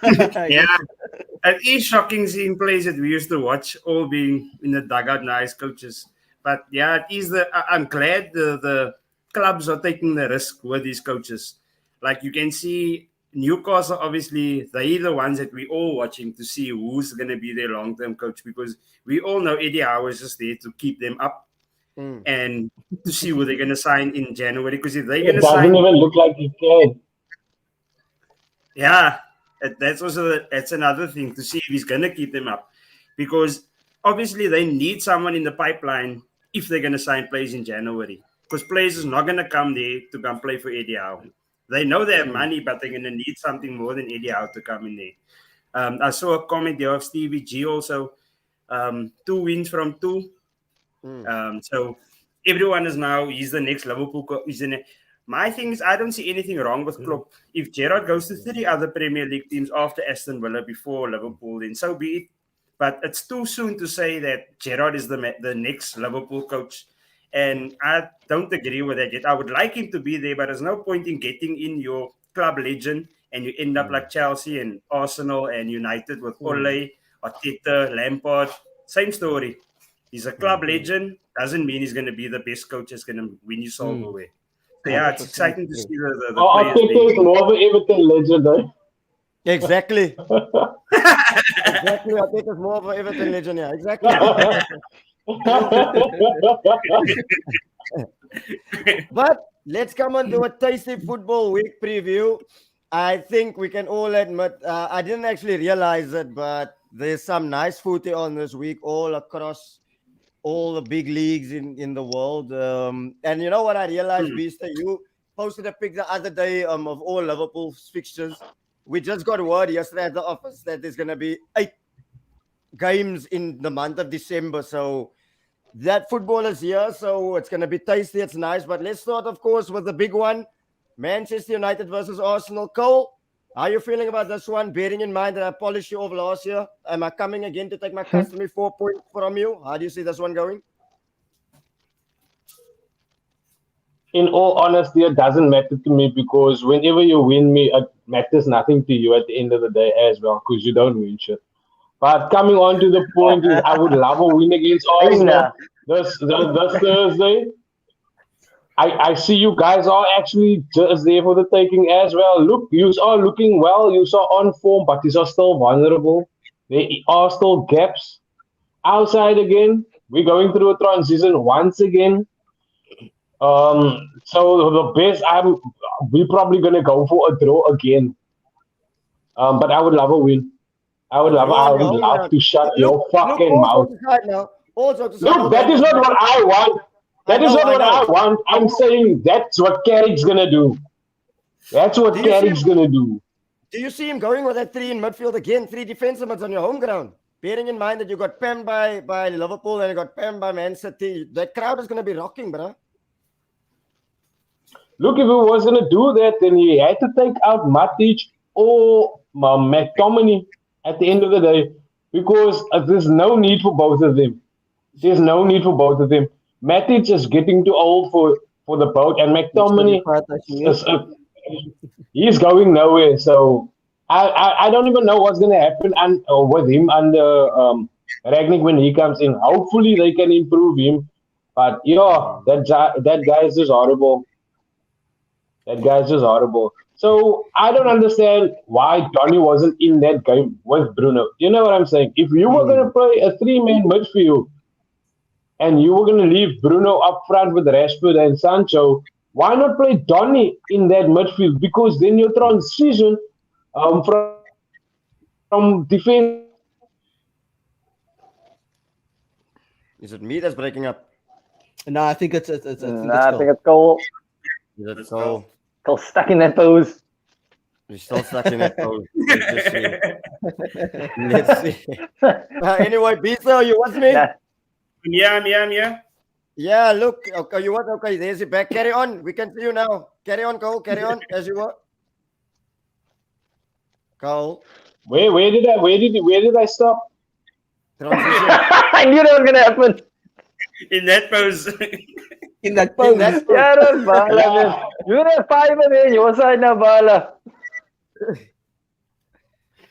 Yeah, it is shocking seeing players that we used to watch all being in the dugout now as coaches. But yeah, it is I'm glad the clubs are taking the risk with these coaches. Like you can see Newcastle, obviously, they're the ones that we all watching to see who's going to be their long term coach because we all know Eddie Howe is just there to keep them up Mm. and to see who they're going to sign in January. Because if they're going It to doesn't sign, even look like he can. yeah, that's another thing to see if he's going to keep them up because obviously they need someone in the pipeline if they're going to sign players in January because players is not going to come there to come play for Eddie Howe. They know they have money, but they're going to need something more than Eddie Howe to come in there. I saw a comment there of Stevie G also. 2 wins from 2. So everyone is now, he's the next Liverpool. My thing is, I don't see anything wrong with Klopp. If Gerrard goes to 3 other Premier League teams after Aston Villa before Liverpool, then so be it. But it's too soon to say that Gerrard is the next Liverpool coach. And I don't agree with that yet. I would like him to be there, but there's no point in getting in your club legend and you end up like Chelsea and Arsenal and United with Ole, Arteta, Lampard. Same story. He's a club legend. Doesn't mean he's going to be the best coach that's going to win you silverware. So yeah, it's 100% exciting to true. see the I players think being. it's more of an Everton legend, eh? Exactly. Exactly. I think it's more of an Everton legend, yeah. Exactly. But let's come on to a tasty football week preview. I think we can all admit, I didn't actually realize it, but there's some nice footy on this week all across all the big leagues in the world. And you know what I realized, Beaster? You posted a pic the other day of all Liverpool's fixtures. We just got word yesterday at the office that there's going to be 8 games in the month of December. So that football is here, so it's going to be tasty. It's nice. But let's start, of course, with the big one. Manchester United versus Arsenal. Cole, how are you feeling about this one? Bearing in mind that I polished you off last year, am I coming again to take my customary 4 points from you? How do you see this one going? In all honesty, it doesn't matter to me because whenever you win me, it matters nothing to you at the end of the day as well because you don't win shit. But coming on to the point is, I would love a win against Arsenal this Thursday. I see you guys are actually just there for the taking as well. Look, you are looking well. You are on form, but you are still vulnerable. There are still gaps. Outside again, we're going through a transition once again. So the best, we're probably gonna go for a draw again. But I would love a win. A draw I on your would home love ground. to shut Look, your fucking all mouth. jokes aside now. All jokes aside. Look, Hold that on, is not what I want. I That is know, not I what know. I want. I'm saying that's what Carrick's gonna do. That's what Do you see him, Carrick's gonna do. do you see him going with that 3 in midfield again? 3 defensive mids on your home ground. Bearing in mind that you got pammed by Liverpool and you got pammed by Man City. That crowd is going to be rocking, bro. Look, if he was gonna do that, then he had to take out Matic, or McTominay at the end of the day, because there's no need for both of them. There's no need for both of them. Matic is getting too old for the boat, and Mr. McTominay Rifata here. is, he's going nowhere. So I don't even know what's going to happen with him under Ragnick when he comes in. Hopefully they can improve him. But yeah, that guy is just horrible. That guy's just horrible. So I don't understand why Donny wasn't in that game with Bruno. You know what I'm saying? If you were going to play a three-man midfield and you were going to leave Bruno up front with Rashford and Sancho, why not play Donny in that midfield? Because then your transition from defense to attack is going to be easier. Is it me that's breaking up? No, I think it's I think Nah, I it's think Cole. it's Cole. Is it Cole? Cole stuck in that pose. We're still stuck in that pose. Let's just see. Let's see. Anyway, Bisa, you want me? Yeah. Yeah. Yeah, look. Okay, you what? Okay, there's it back. Carry on. We can see you now. Carry on, Cole. Carry on as you were. Cole. Where did I stop? Transition. I knew that was gonna happen. In that pose. In that pose. That's Yeah, that's Bala, man. You're a fiber, man. Your side now, Bala.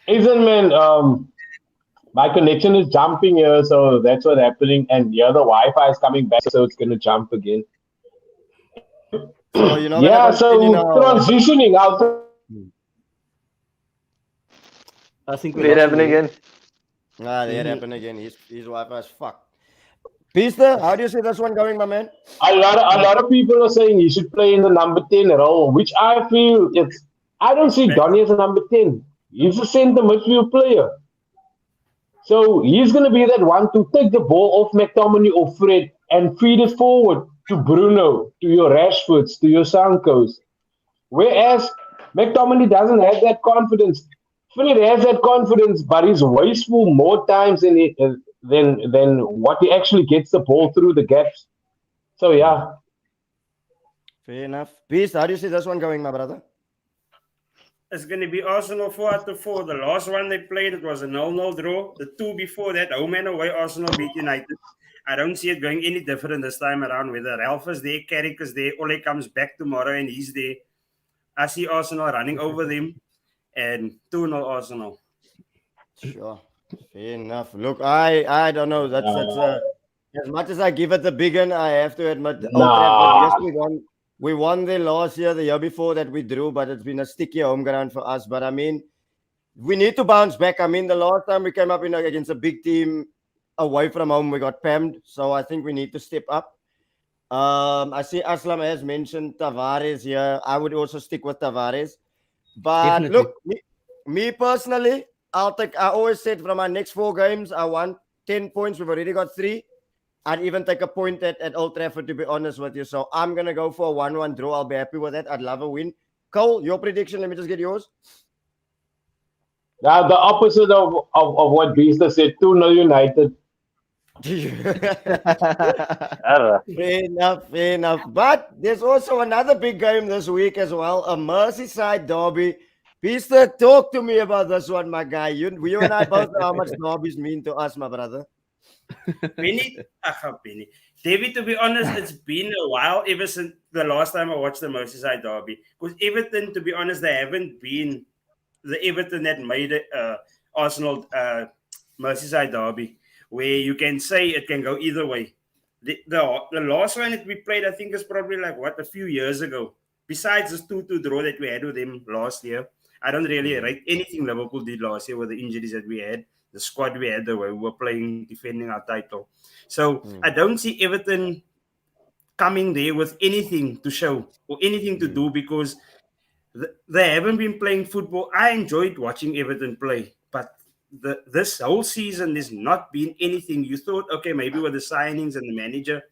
Isn't man, my connection is jumping here, so that's what's happening. And yeah, the Wi-Fi is coming back, so it's gonna jump again. So, you know, Yeah, so transitioning out. I think we It lost happened him here. again. that happened again. His Wi-Fi is fucked. Pista, how do you see this one going, my man? A lot of people are saying he should play in the number 10 role, which I feel it's. I don't see Donny as a number 10. He's a centre midfield player. So he's going to be that one to take the ball off McTominay or Fred and feed it forward to Bruno, to your Rashfords, to your Sankos. Whereas McTominay doesn't have that confidence. Fred has that confidence, but he's wasteful more times than what he actually gets the ball through the gaps. So yeah. Fair enough. Beast, how do you see this one going, my brother? It's going to be Arsenal 4-4. The last one they played, it was a 0-0 draw. The two before that, home and away, Arsenal beat United. I don't see it going any different this time around. Whether Ralph is there, Carrick is there, Ole comes back tomorrow and he's there. I see Arsenal running over them and 2-0 Arsenal. Sure. Fair enough. Look, I don't know. That's as much as I give it the big one, I have to admit, Old Trafford, yes, we won there last year, the year before that we drew, but it's been a sticky home ground for us. But I mean, we need to bounce back. I mean, the last time we came up against a big team away from home, we got pammed. So I think we need to step up. I see Aslam has mentioned Tavares here. I would also stick with Tavares. But Definitely. look, me personally, I always said from our next 4 games, I want 10 points. We've already got 3. I'd even take a point at Old Trafford, to be honest with you. So I'm going to go for a 1-1 draw. I'll be happy with that. I'd love a win. Cole, your prediction, let me just get yours. Now the opposite of what Beasta said, 2-0 United. Fair enough. But there's also another big game this week as well, a Merseyside derby. Beasta, talk to me about this one, my guy. You and I both know how much derbies mean to us, my brother. Benny, David, to be honest, it's been a while ever since the last time I watched the Merseyside derby. Because Everton, to be honest, they haven't been the Everton that made it Arsenal Merseyside derby, where you can say it can go either way. The last one that we played, I think, is probably a few years ago. Besides this 2-2 draw that we had with them last year, I don't really rate anything Liverpool did last year with the injuries that we had. The squad we had, the way we were playing, defending our title. So I don't see Everton coming there with anything to show or anything to do because they haven't been playing football. I enjoyed watching Everton play, but this whole season there's not been anything. You thought, okay, maybe with the signings and the manager,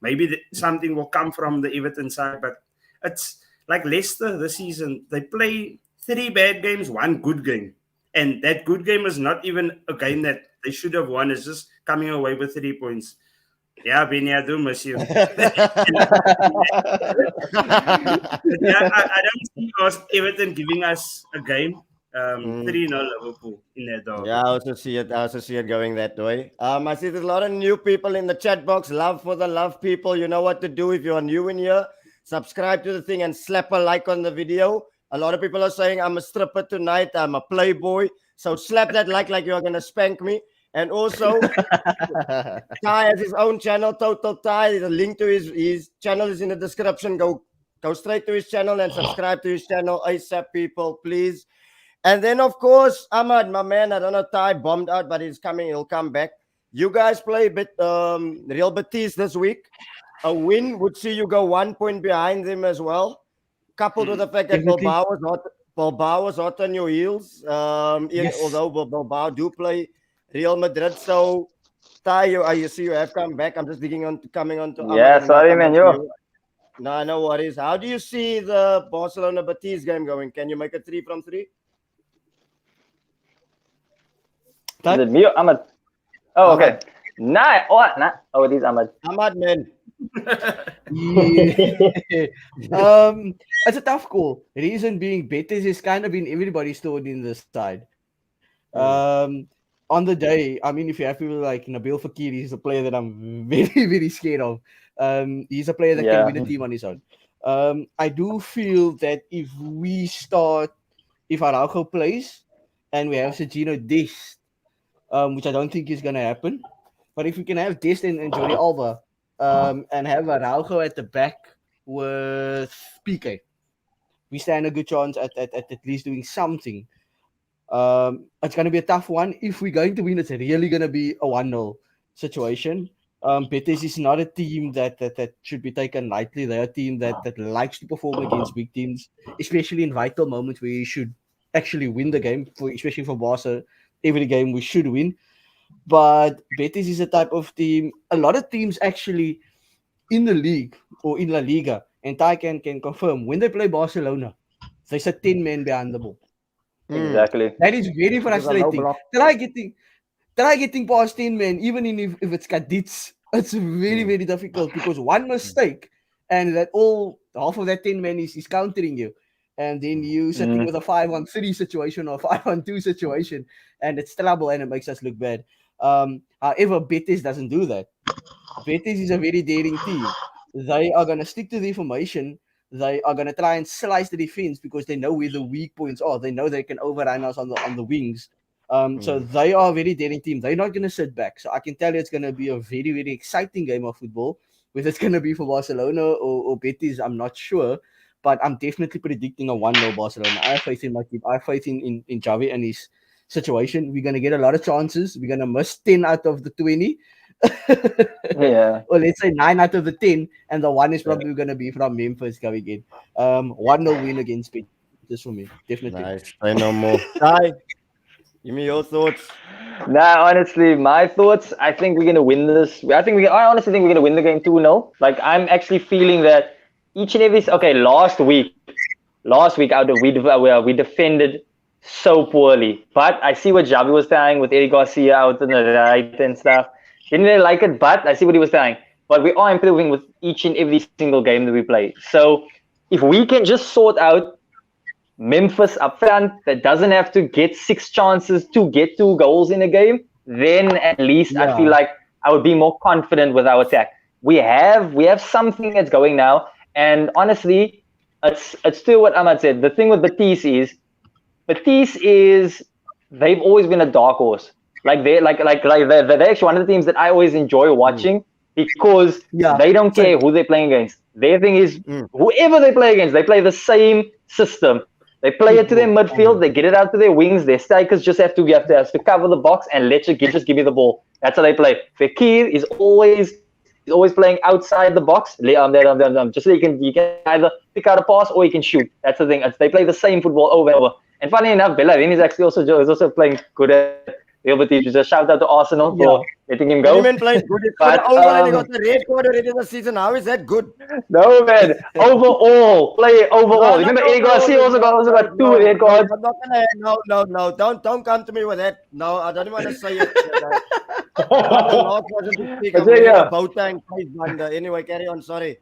maybe something will come from the Everton side, but it's like Leicester this season. They play 3 bad games, 1 good game. And that good game is not even a game that they should have won. It's just coming away with 3 points. Yeah, Benny, I do miss you. I don't see Everton giving us a game. Mm. 3-0 Liverpool in that derby. Yeah, I also see it. I also see it going that way. I see there's a lot of new people in the chat box. Love for the love people. You know what to do if you're new in here. Subscribe to the thing and slap a like on the video. A lot of people are saying I'm a stripper tonight. I'm a playboy. So slap that like you're gonna spank me. And also, Ty has his own channel, Total Ty. The link to his channel is in the description. Go straight to his channel and subscribe to his channel ASAP, people, please. And then, of course, Ahmad, my man, I don't know, Ty bombed out, but he's coming. He'll come back. You guys play Real Betis this week. A win would see you go 1 point behind them as well, coupled with the fact that Definitely. Bilbao was hot on your heels. Yes. Although Bilbao do play Real Madrid. So, Ty, you see you have come back. I'm just coming on to Ahmad. Yeah, And then I'll sorry, come man. back to Yo. you. No worries. How do you see the Barcelona Betis game going? Can you make a 3 from 3? Is it me or Ahmad? Oh, okay. Ahmad. Nah. Oh, it is Ahmad. Ahmad, man. Yeah. It's a tough call. Reason being, Betis is kind of been everybody's thought in this side. On the day, I mean, if you have people like Nabil Fekir, he's a player that I'm very, very scared of. He's a player that Yeah. can win a team on his own. I do feel that if Araujo plays and we have Sergino Dest, which I don't think is going to happen, but if we can have Dest and Jordi Alba and have Araujo at the back with PK, we stand a good chance at least doing something. It's going to be a tough one. If we're going to win, it's really going to be a 1-0 situation. Betis is not a team that should be taken lightly. They're a team that likes to perform against big teams, especially in vital moments where you should actually win the game. Especially for Barca, every game we should win. But Betis is a type of team. A lot of teams actually in the league or in La Liga, and Ty can confirm, when they play Barcelona, there's a 10-man behind the ball. Exactly. That is very There's a low frustrating. block. Try getting past 10 men, even if it's Cadits. It's very, very difficult because one mistake and that all half of that 10 men is countering you. And then you sitting with a 5-on-3 situation or a 5-on-2 situation, and it's trouble and it makes us look bad. However, Betis doesn't do that. Betis is a very daring team. They are going to stick to the formation. They are going to try and slice the defense because they know where the weak points are. They know they can overrun us on the wings. So they are a very daring team. They're not going to sit back. So I can tell you it's going to be a very, very exciting game of football. Whether it's going to be for Barcelona or Betis, I'm not sure. But I'm definitely predicting a 1-0 Barcelona. I have faith in my team. I have faith in Xavi and his situation. We're going to get a lot of chances. We're going to miss 10 out of the 20. Yeah. Or let's say 9 out of the 10. And the one is probably going to be from Memphis coming in. 1-0 win against Betis for me. Definitely. Nice. I know more. Ty, give me your thoughts. Nah, honestly, my thoughts, I think we're going to win this. I honestly think we're going to win the game 2-0. Like, I'm actually feeling that each and every... Okay, last week, we defended so poorly. But I see what Xavi was saying with Eric Garcia out on the right and stuff. Didn't really like it, but I see what he was saying. But we are improving with each and every single game that we play. So if we can just sort out Memphis up front that doesn't have to get 6 chances to get 2 goals in a game, then at least I feel like I would be more confident with our attack. We have something that's going now, and honestly, it's still what Ahmad said. The thing with Betis is they've always been a dark horse. Like they're actually one of the teams that I always enjoy watching because they don't care who they're playing against. Their thing is whoever they play against, they play the same system. They play it to their midfield, they get it out to their wings. Their strikers just have to cover the box and just give me the ball. That's how they play. Fekir is always playing outside the box. Just so you can either pick out a pass or you can shoot. That's the thing. They play the same football over and over. And funny enough, Bellerin is actually also playing good at Real Betis. Just a shout out to Arsenal for letting him go. Benjamin plays good. But he got the red card already this season. How is that good? No, man. Overall. Remember, Eric Garcia also got 2 red cards. I'm not gonna. No. Don't come to me with that. No, I don't even want to say it. Anyway, carry on. Sorry.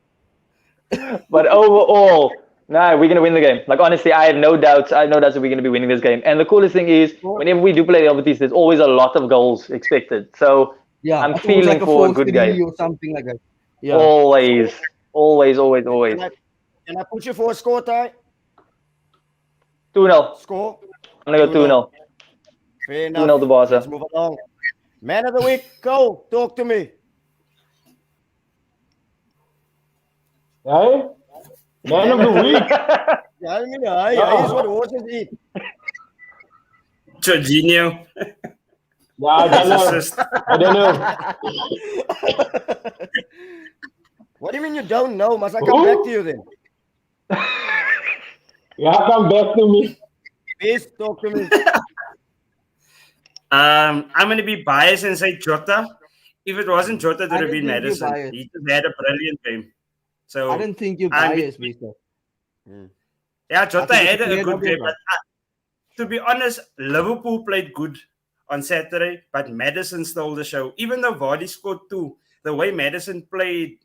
But overall, Nah, we're gonna win the game. Like honestly, I have no doubts. I have no doubts that we're gonna be winning this game. And the coolest thing is, whenever we do play the other teams, there's always a lot of goals expected. So Yeah, I'm it's always feeling like a for a good 4-3 game. or something like that. Yeah. Always, always, always, always. Can I put you for a score, Ty? 2-0. Score? I'm gonna go 2-0. Fair 2-0 enough. to Barca. Let's move along. Man of the week, go. Talk to me. Hey? Man of the week. Tell me, I is what horses eat. Jorginho. Yeah, I don't know. Assist. I don't know. What do you mean you don't know? Must I come back to you then? Yeah, come back to me. Please talk to me. I'm going to be biased and say Jota. If it wasn't Jota, it would have didn't been think you're Madison. biased. He just had a brilliant game. So I didn't think you're I'm- biased, Mister. yeah, I Jota think had it's a clear good up game. there, But to be honest, Liverpool played good on Saturday, but Madison stole the show. Even though Vardy scored 2, the way Madison played,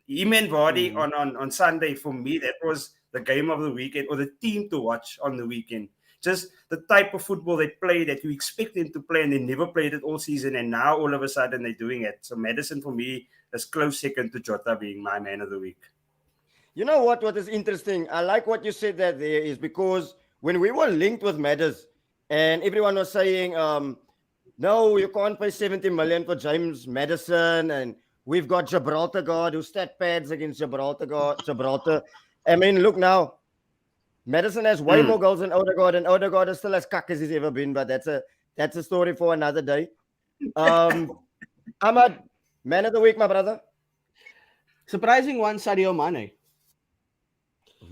him and Vardy on Sunday, for me, that was the game of the weekend, or the team to watch on the weekend. Just the type of football they play that you expect them to play, and they never played it all season, and now all of a sudden they're doing it. So Madison, for me, is close second to Jota being my man of the week. You know what? What is interesting? I like what you said that there is because when we were linked with Matters, and everyone was saying, no, you can't pay 70 million for James Madison, and we've got Gibraltar God who stat pads against Gibraltar. I mean, look now, Madison has way more goals than Odegaard, and Odegaard is still as cuck as he's ever been, but that's a story for another day. Ahmad, man of the week, my brother. Surprising one, Sadio Mane.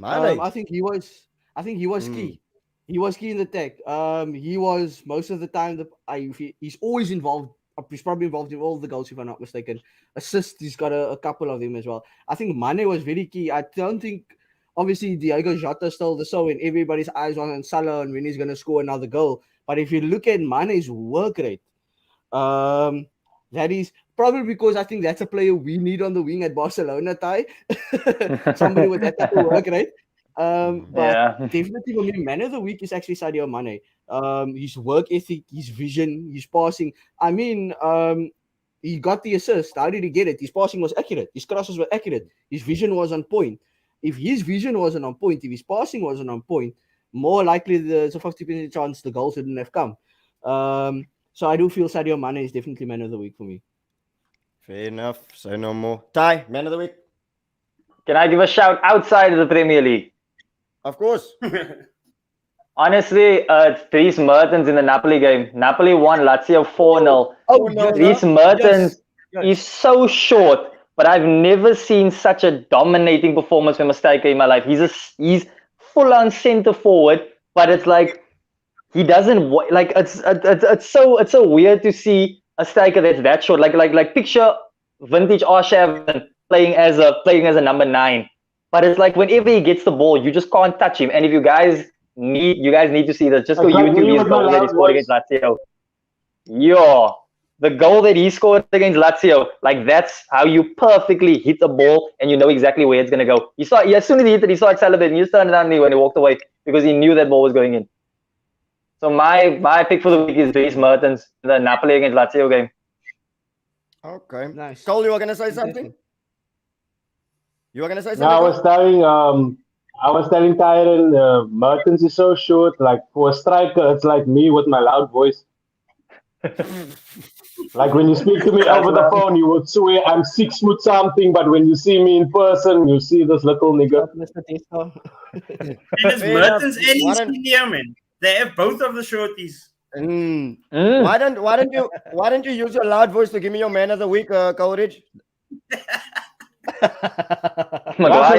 I think he was key. He was key in the tech. He was most of the time he's always involved. He's probably involved in all the goals, if I'm not mistaken. Assist, he's got a couple of them as well. I think Mane was very key. I don't think, obviously, Diego Jota stole the show, and everybody's eyes on Salah and when he's going to score another goal. But if you look at Mane's work rate, that is probably because I think that's a player we need on the wing at Barcelona, Ty. Somebody with that type of work rate. But definitely for me, man of the week is actually Sadio Mane. His work ethic, his vision, his passing. I mean, he got the assist. How did he get it? His passing was accurate. His crosses were accurate. His vision was on point. If his vision wasn't on point, if his passing wasn't on point, more likely there's a 50% chance the goals wouldn't have come. So I do feel Sadio Mane is definitely man of the week for me. Fair enough. Say no more. Ty, man of the week. Can I give a shout outside of the Premier League? Of course. Honestly, it's Dries Mertens in the Napoli game. Napoli won Lazio 4-0. Oh, no. Dries Mertens is so short, but I've never seen such a dominating performance from a striker in my life. He's full-on centre forward, but it's like he doesn't like it's so weird to see a striker that's that short. Like picture vintage Arshavin playing as a number 9. But it's like whenever he gets the ball, you just can't touch him. And if you guys need to see this, just go YouTube his goal that he scored against Lazio. Yo, the goal that he scored against Lazio, like that's how you perfectly hit the ball and you know exactly where it's gonna go. As soon as he hit it, he started celebrating. He just turned around when he walked away because he knew that ball was going in. So my pick for the week is Dries Mertens, the Napoli against Lazio game. Okay. Nice. Cole, you were gonna say something? You were gonna say something? No, I was telling Tyron, Mertens is so short. Like for a striker, it's like me with my loud voice. Like when you speak to me over the phone, you would swear I'm 6 foot something, but when you see me in person, you see this little nigga. Mr. Tesco. And it's Mertens and Insigne, man. They have both of the shorties. Why don't you use your loud voice to give me your man of the week, Coleridge? Because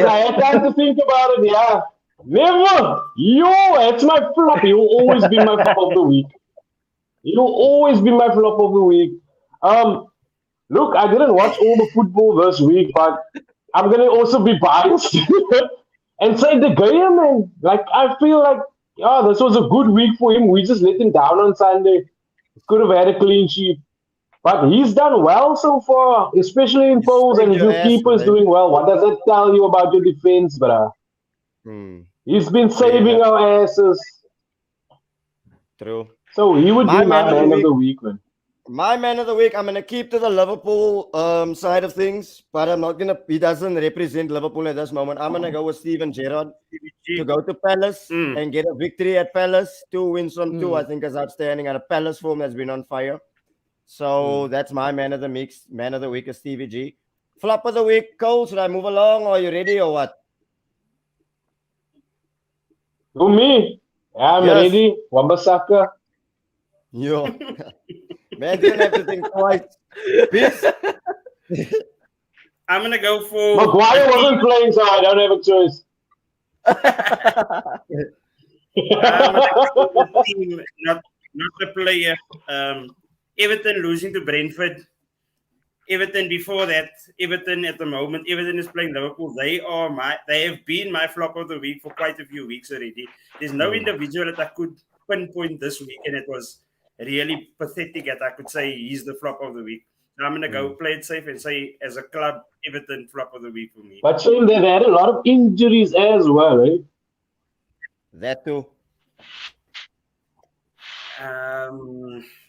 I had time to think about it, yeah. Never! It's my flop. You'll always be my flop of the week. You'll always be my flop of the week. Look, I didn't watch all the football this week, but I'm gonna also be biased and say the game, man. Like I feel like, this was a good week for him. We just let him down on Sunday. Could have had a clean sheet. But he's done well so far, especially in polls, and your keeper's doing well. What does that tell you about your defense, bruh? He's been saving our asses. True. So he would My be my man of the man of week. the week, man. My man of the week, I'm gonna keep to the Liverpool side of things, but I'm not gonna. He doesn't represent Liverpool at this moment. I'm gonna go with Steven Gerrard to go to Palace and get a victory at Palace. 2 wins from 2, I think, is outstanding. And a Palace form has been on fire. So that's my man of the mix. Man of the week is Stevie G. Flop of the week, Cole. Should I move along? Or are you ready or what? Who, me? I'm Yes. ready. Wambasaka. Yo. Man, didn't have to think twice. Peace. I'm gonna go for Maguire wasn't playing, so I don't have a choice. I'm gonna go for the team, not the player. Everton losing to Brentford. Everton before that, Everton at the moment, Everton is playing Liverpool. They have been my flop of the week for quite a few weeks already. There's no individual that I could pinpoint this week, and it was really pathetic that I could say he's the flop of the week. So I'm gonna go play it safe and say, as a club, Everton flop of the week for me. But Shane, they've had a lot of injuries as well, right? That too.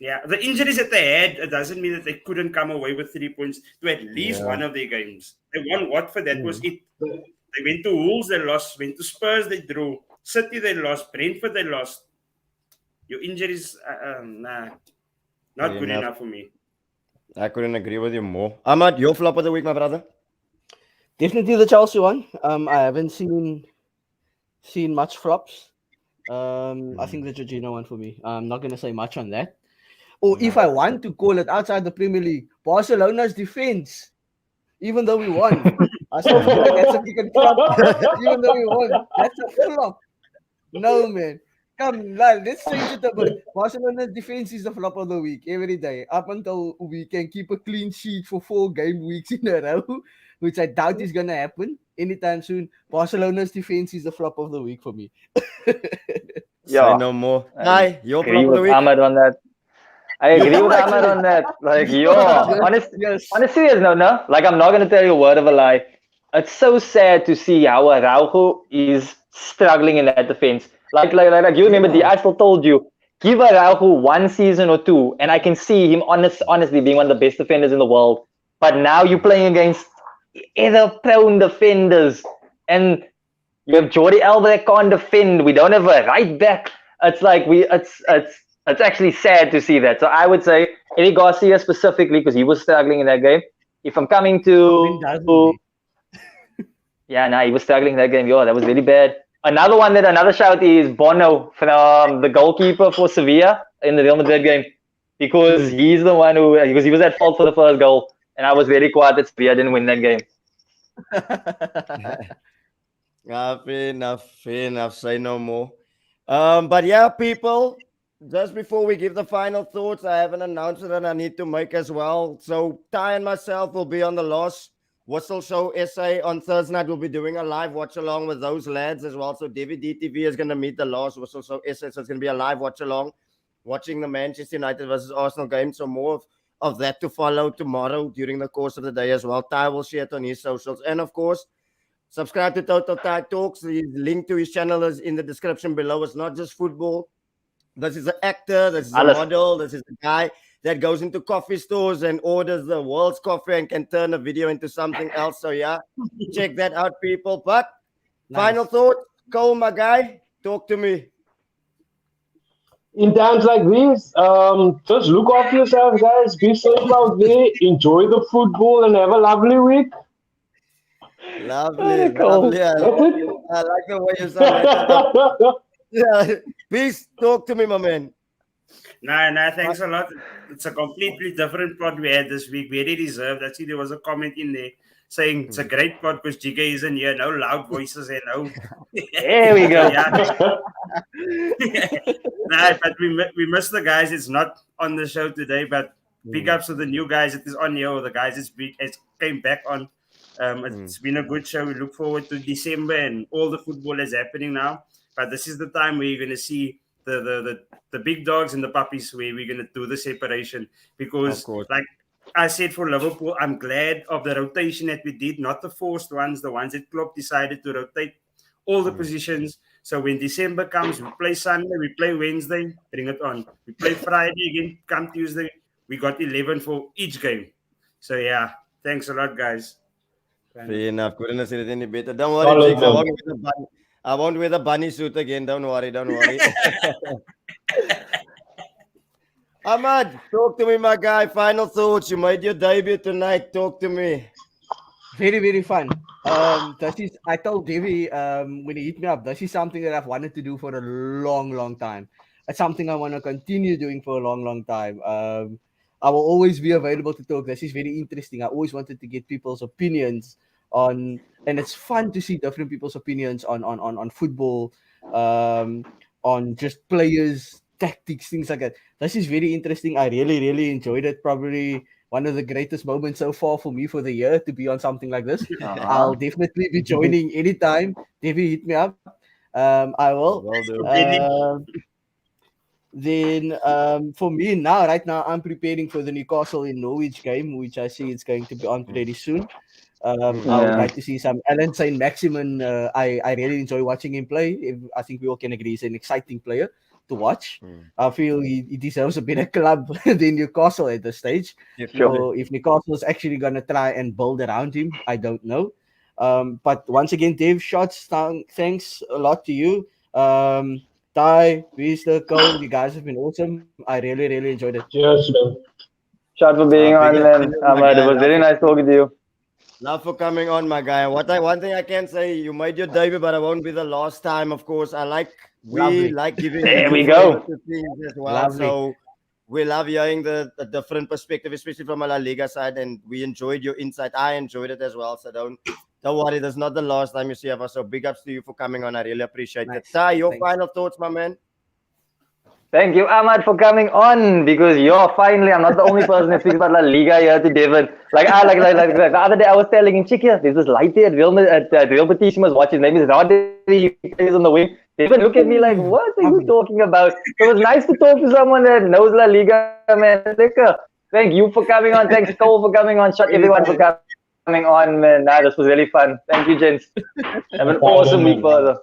Yeah, the injuries that they had, it doesn't mean that they couldn't come away with 3 points to at least one of their games. They won Watford, that was it. They went to Wolves, they lost. Went to Spurs, they drew. City, they lost. Brentford, they lost. Your injuries, not good enough for me. I couldn't agree with you more. Ahmad, your flop of the week, my brother. Definitely the Chelsea one. I haven't seen much flops. I think the Jorginho one for me. I'm not gonna say much on that. Or if I want to call it outside the Premier League, Barcelona's defense. Even though we won, I still feel like that's a freaking flop. Even though we won, that's a flop. No, man. Come, let's change it a bit. Barcelona's defense is the flop of the week every day. Up until we can keep a clean sheet for 4 game weeks in a row, which I doubt is going to happen anytime soon. Barcelona's defense is the flop of the week for me. Say no more. Hi, your flop of the week. Ahmad on that. I agree with Ahmad on that. Like, on a serious note, no? Like, I'm not going to tell you a word of a lie. It's so sad to see how Araujo is struggling in that defense. Like you remember, I still told you, give Araujo 1 season or 2, and I can see him honestly being one of the best defenders in the world. But now you're playing against error-prone defenders, and you have Jordi Alba that can't defend. We don't have a right back. It's like it's actually sad to see that. So I would say Eric Garcia specifically, because he was struggling in that game. If I'm coming to he was struggling in that game. That was really bad. Another shout is Bono from the goalkeeper for Sevilla in the Real Madrid game, because he's the one because he was at fault for the first goal, and I was very quiet that Sevilla didn't win that game. Fair enough. Say no more. But yeah, people, just before we give the final thoughts, I have an announcement I need to make as well. So Ty and myself will be on the Lost Whistle Show SA on Thursday night. We'll be doing a live watch along with those lads as well. So DVD TV is going to meet the Lost Whistle Show SA. So it's going to be a live watch along, watching the Manchester United versus Arsenal game. So more of that to follow tomorrow during the course of the day as well. Ty will share it on his socials. And of course, subscribe to Total Ty Talks. The link to his channel is in the description below. It's not just football. This is an actor. This is a model. This is a guy that goes into coffee stores and orders the world's coffee and can turn a video into something else. So yeah, check that out, people. But final thought, Cole, my guy, talk to me. In times like these, just look after yourselves, guys. Be safe out there. Enjoy the football and have a lovely week. Lovely. I like the way you sound. Yeah. Peace. Talk to me, my man. Nah, thanks a lot. It's a completely different pod we had this week. Very reserved. I see there was a comment in there saying it's a great pod because GK isn't here. No loud voices and no. There we go. But we miss the guys. It's not on the show today, but big ups to the new guys that is on here, or the guys it came back on. It's been a good show. We look forward to December and all the football is happening now. But this is the time where you're going to see the big dogs and the puppies, where we're going to do the separation. Because, like I said, for Liverpool, I'm glad of the rotation that we did, not the forced ones, the ones that Klopp decided to rotate all the positions. So when December comes, we play Sunday, we play Wednesday, bring it on. We play Friday again, come Tuesday. We got 11 for each game. So yeah, thanks a lot, guys. Fair enough. Couldn't have said it any better. Don't worry, Solid, Jigs. I man. won't wear the bunny. I won't wear the bunny suit again. Don't worry. Don't worry. Ahmad, talk to me, my guy. Final thoughts. You made your debut tonight. Talk to me. Very, very fun. This is I told Davey when he hit me up, this is something that I've wanted to do for a long, long time. It's something I want to continue doing for a long, long time. I will always be available to talk. This is very interesting. I always wanted to get people's opinions on, and it's fun to see different people's opinions on football, on just players, tactics, things like that. This is very interesting. I really, really enjoyed it. Probably one of the greatest moments so far for me for the year to be on something like this. I'll definitely be joining anytime. Davey, hit me up. I will. Well done. Then for me now, right now, I'm preparing for the Newcastle in Norwich game, which I see it's going to be on pretty soon. I would like to see some Alan Saint Maximin. I really enjoy watching him play. I think we all can agree he's an exciting player to watch. I feel he deserves a better club than Newcastle at this stage. So if Newcastle is actually going to try and build around him, I don't know. But once again, Dave, shots, thanks a lot to you. Ty, Mr. Cole, you guys have been awesome. I really, really enjoyed it. Cheers, man. Shout for being on, big man. up to you, my Ahmad, it guy. was very nice talking to you. Love for coming on, my guy. One thing I can say, you made your debut, but it won't be the last time. Of course, we like giving There you we go. flavor to things as well. Lovely. So we love hearing the different perspective, especially from a La Liga side, and we enjoyed your insight. I enjoyed it as well. So don't worry, that's not the last time you see us. So big ups to you for coming on. I really appreciate it. Ty, your Thanks. final thoughts, my man. Thank you, Ahmad, for coming on because you're finally, I'm not the only person that speaks about La Liga here to Devon. Like the other day, I was telling him, check here, there's this light here at Real Betis. He must watch his name is Rodri. He plays on the wing. Devon look at me like, what are you talking about? So it was nice to talk to someone that knows La Liga, man. Thank you for coming on. Thanks, Cole, for coming on. Shout everyone for coming on, man. Nah, this was really fun. Thank you, gents. Have an awesome week further.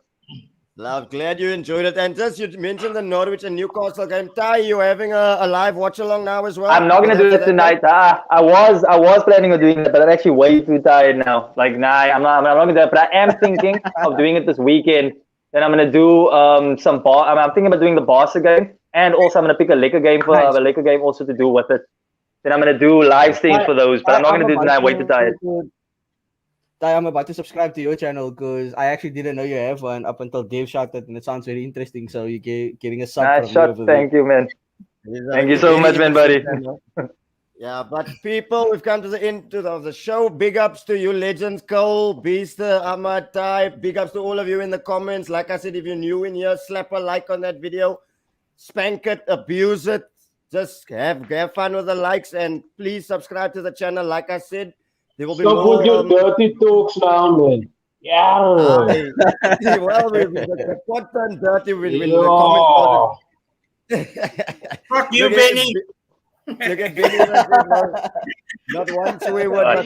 Love, glad you enjoyed it. And just you mentioned the Norwich and Newcastle game. Ty, you having a live watch along now as well? I'm not gonna do it tonight. I was planning on doing it, but I'm actually way too tired now. Like, nah, I'm not gonna do it. But I am thinking of doing it this weekend. Then I'm gonna do I'm thinking about doing the Barca game, and also I'm gonna pick a liquor game for a liquor game also to do with it. Then I'm gonna do live streams for those, but I'm not gonna do it tonight. I'm way too tired. Ty, I'm about to subscribe to your channel because I actually didn't know you have one up until Dave shouted, and it sounds very interesting. So you're getting a sub from me over there. Thank you, man. Thank you so much, man, buddy. Yeah, but people, we've come to the end of the show. Big ups to you, legends, Cole, Beast, Ahmad, Ty. Big ups to all of you in the comments. Like I said, if you're new in here, slap a like on that video, spank it, abuse it. Just have fun with the likes, and please subscribe to the channel. Like I said, there will be So more. put your dirty talks down, man. Yeah. well, the pot turned dirty when the comments started. Fuck you, Benny. Look at Benny. Not one swear word. But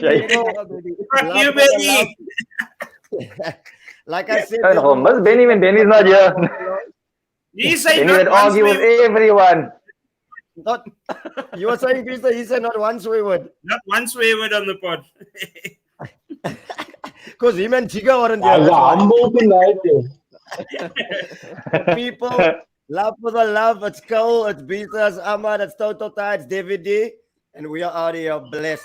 Fuck you, Benny. Like I said, I miss Benny when Benny's not here. He said Benny not would one argue with swear. everyone. not, you were saying, Peter, he said not one swear word. Not one swear word on the pod. Because him and Chiga weren't I was there. humble tonight. People, love for the love. It's Cole, it's Beaters, Ahmad, it's Total Ty, it's DVD. And we are out here. Bless.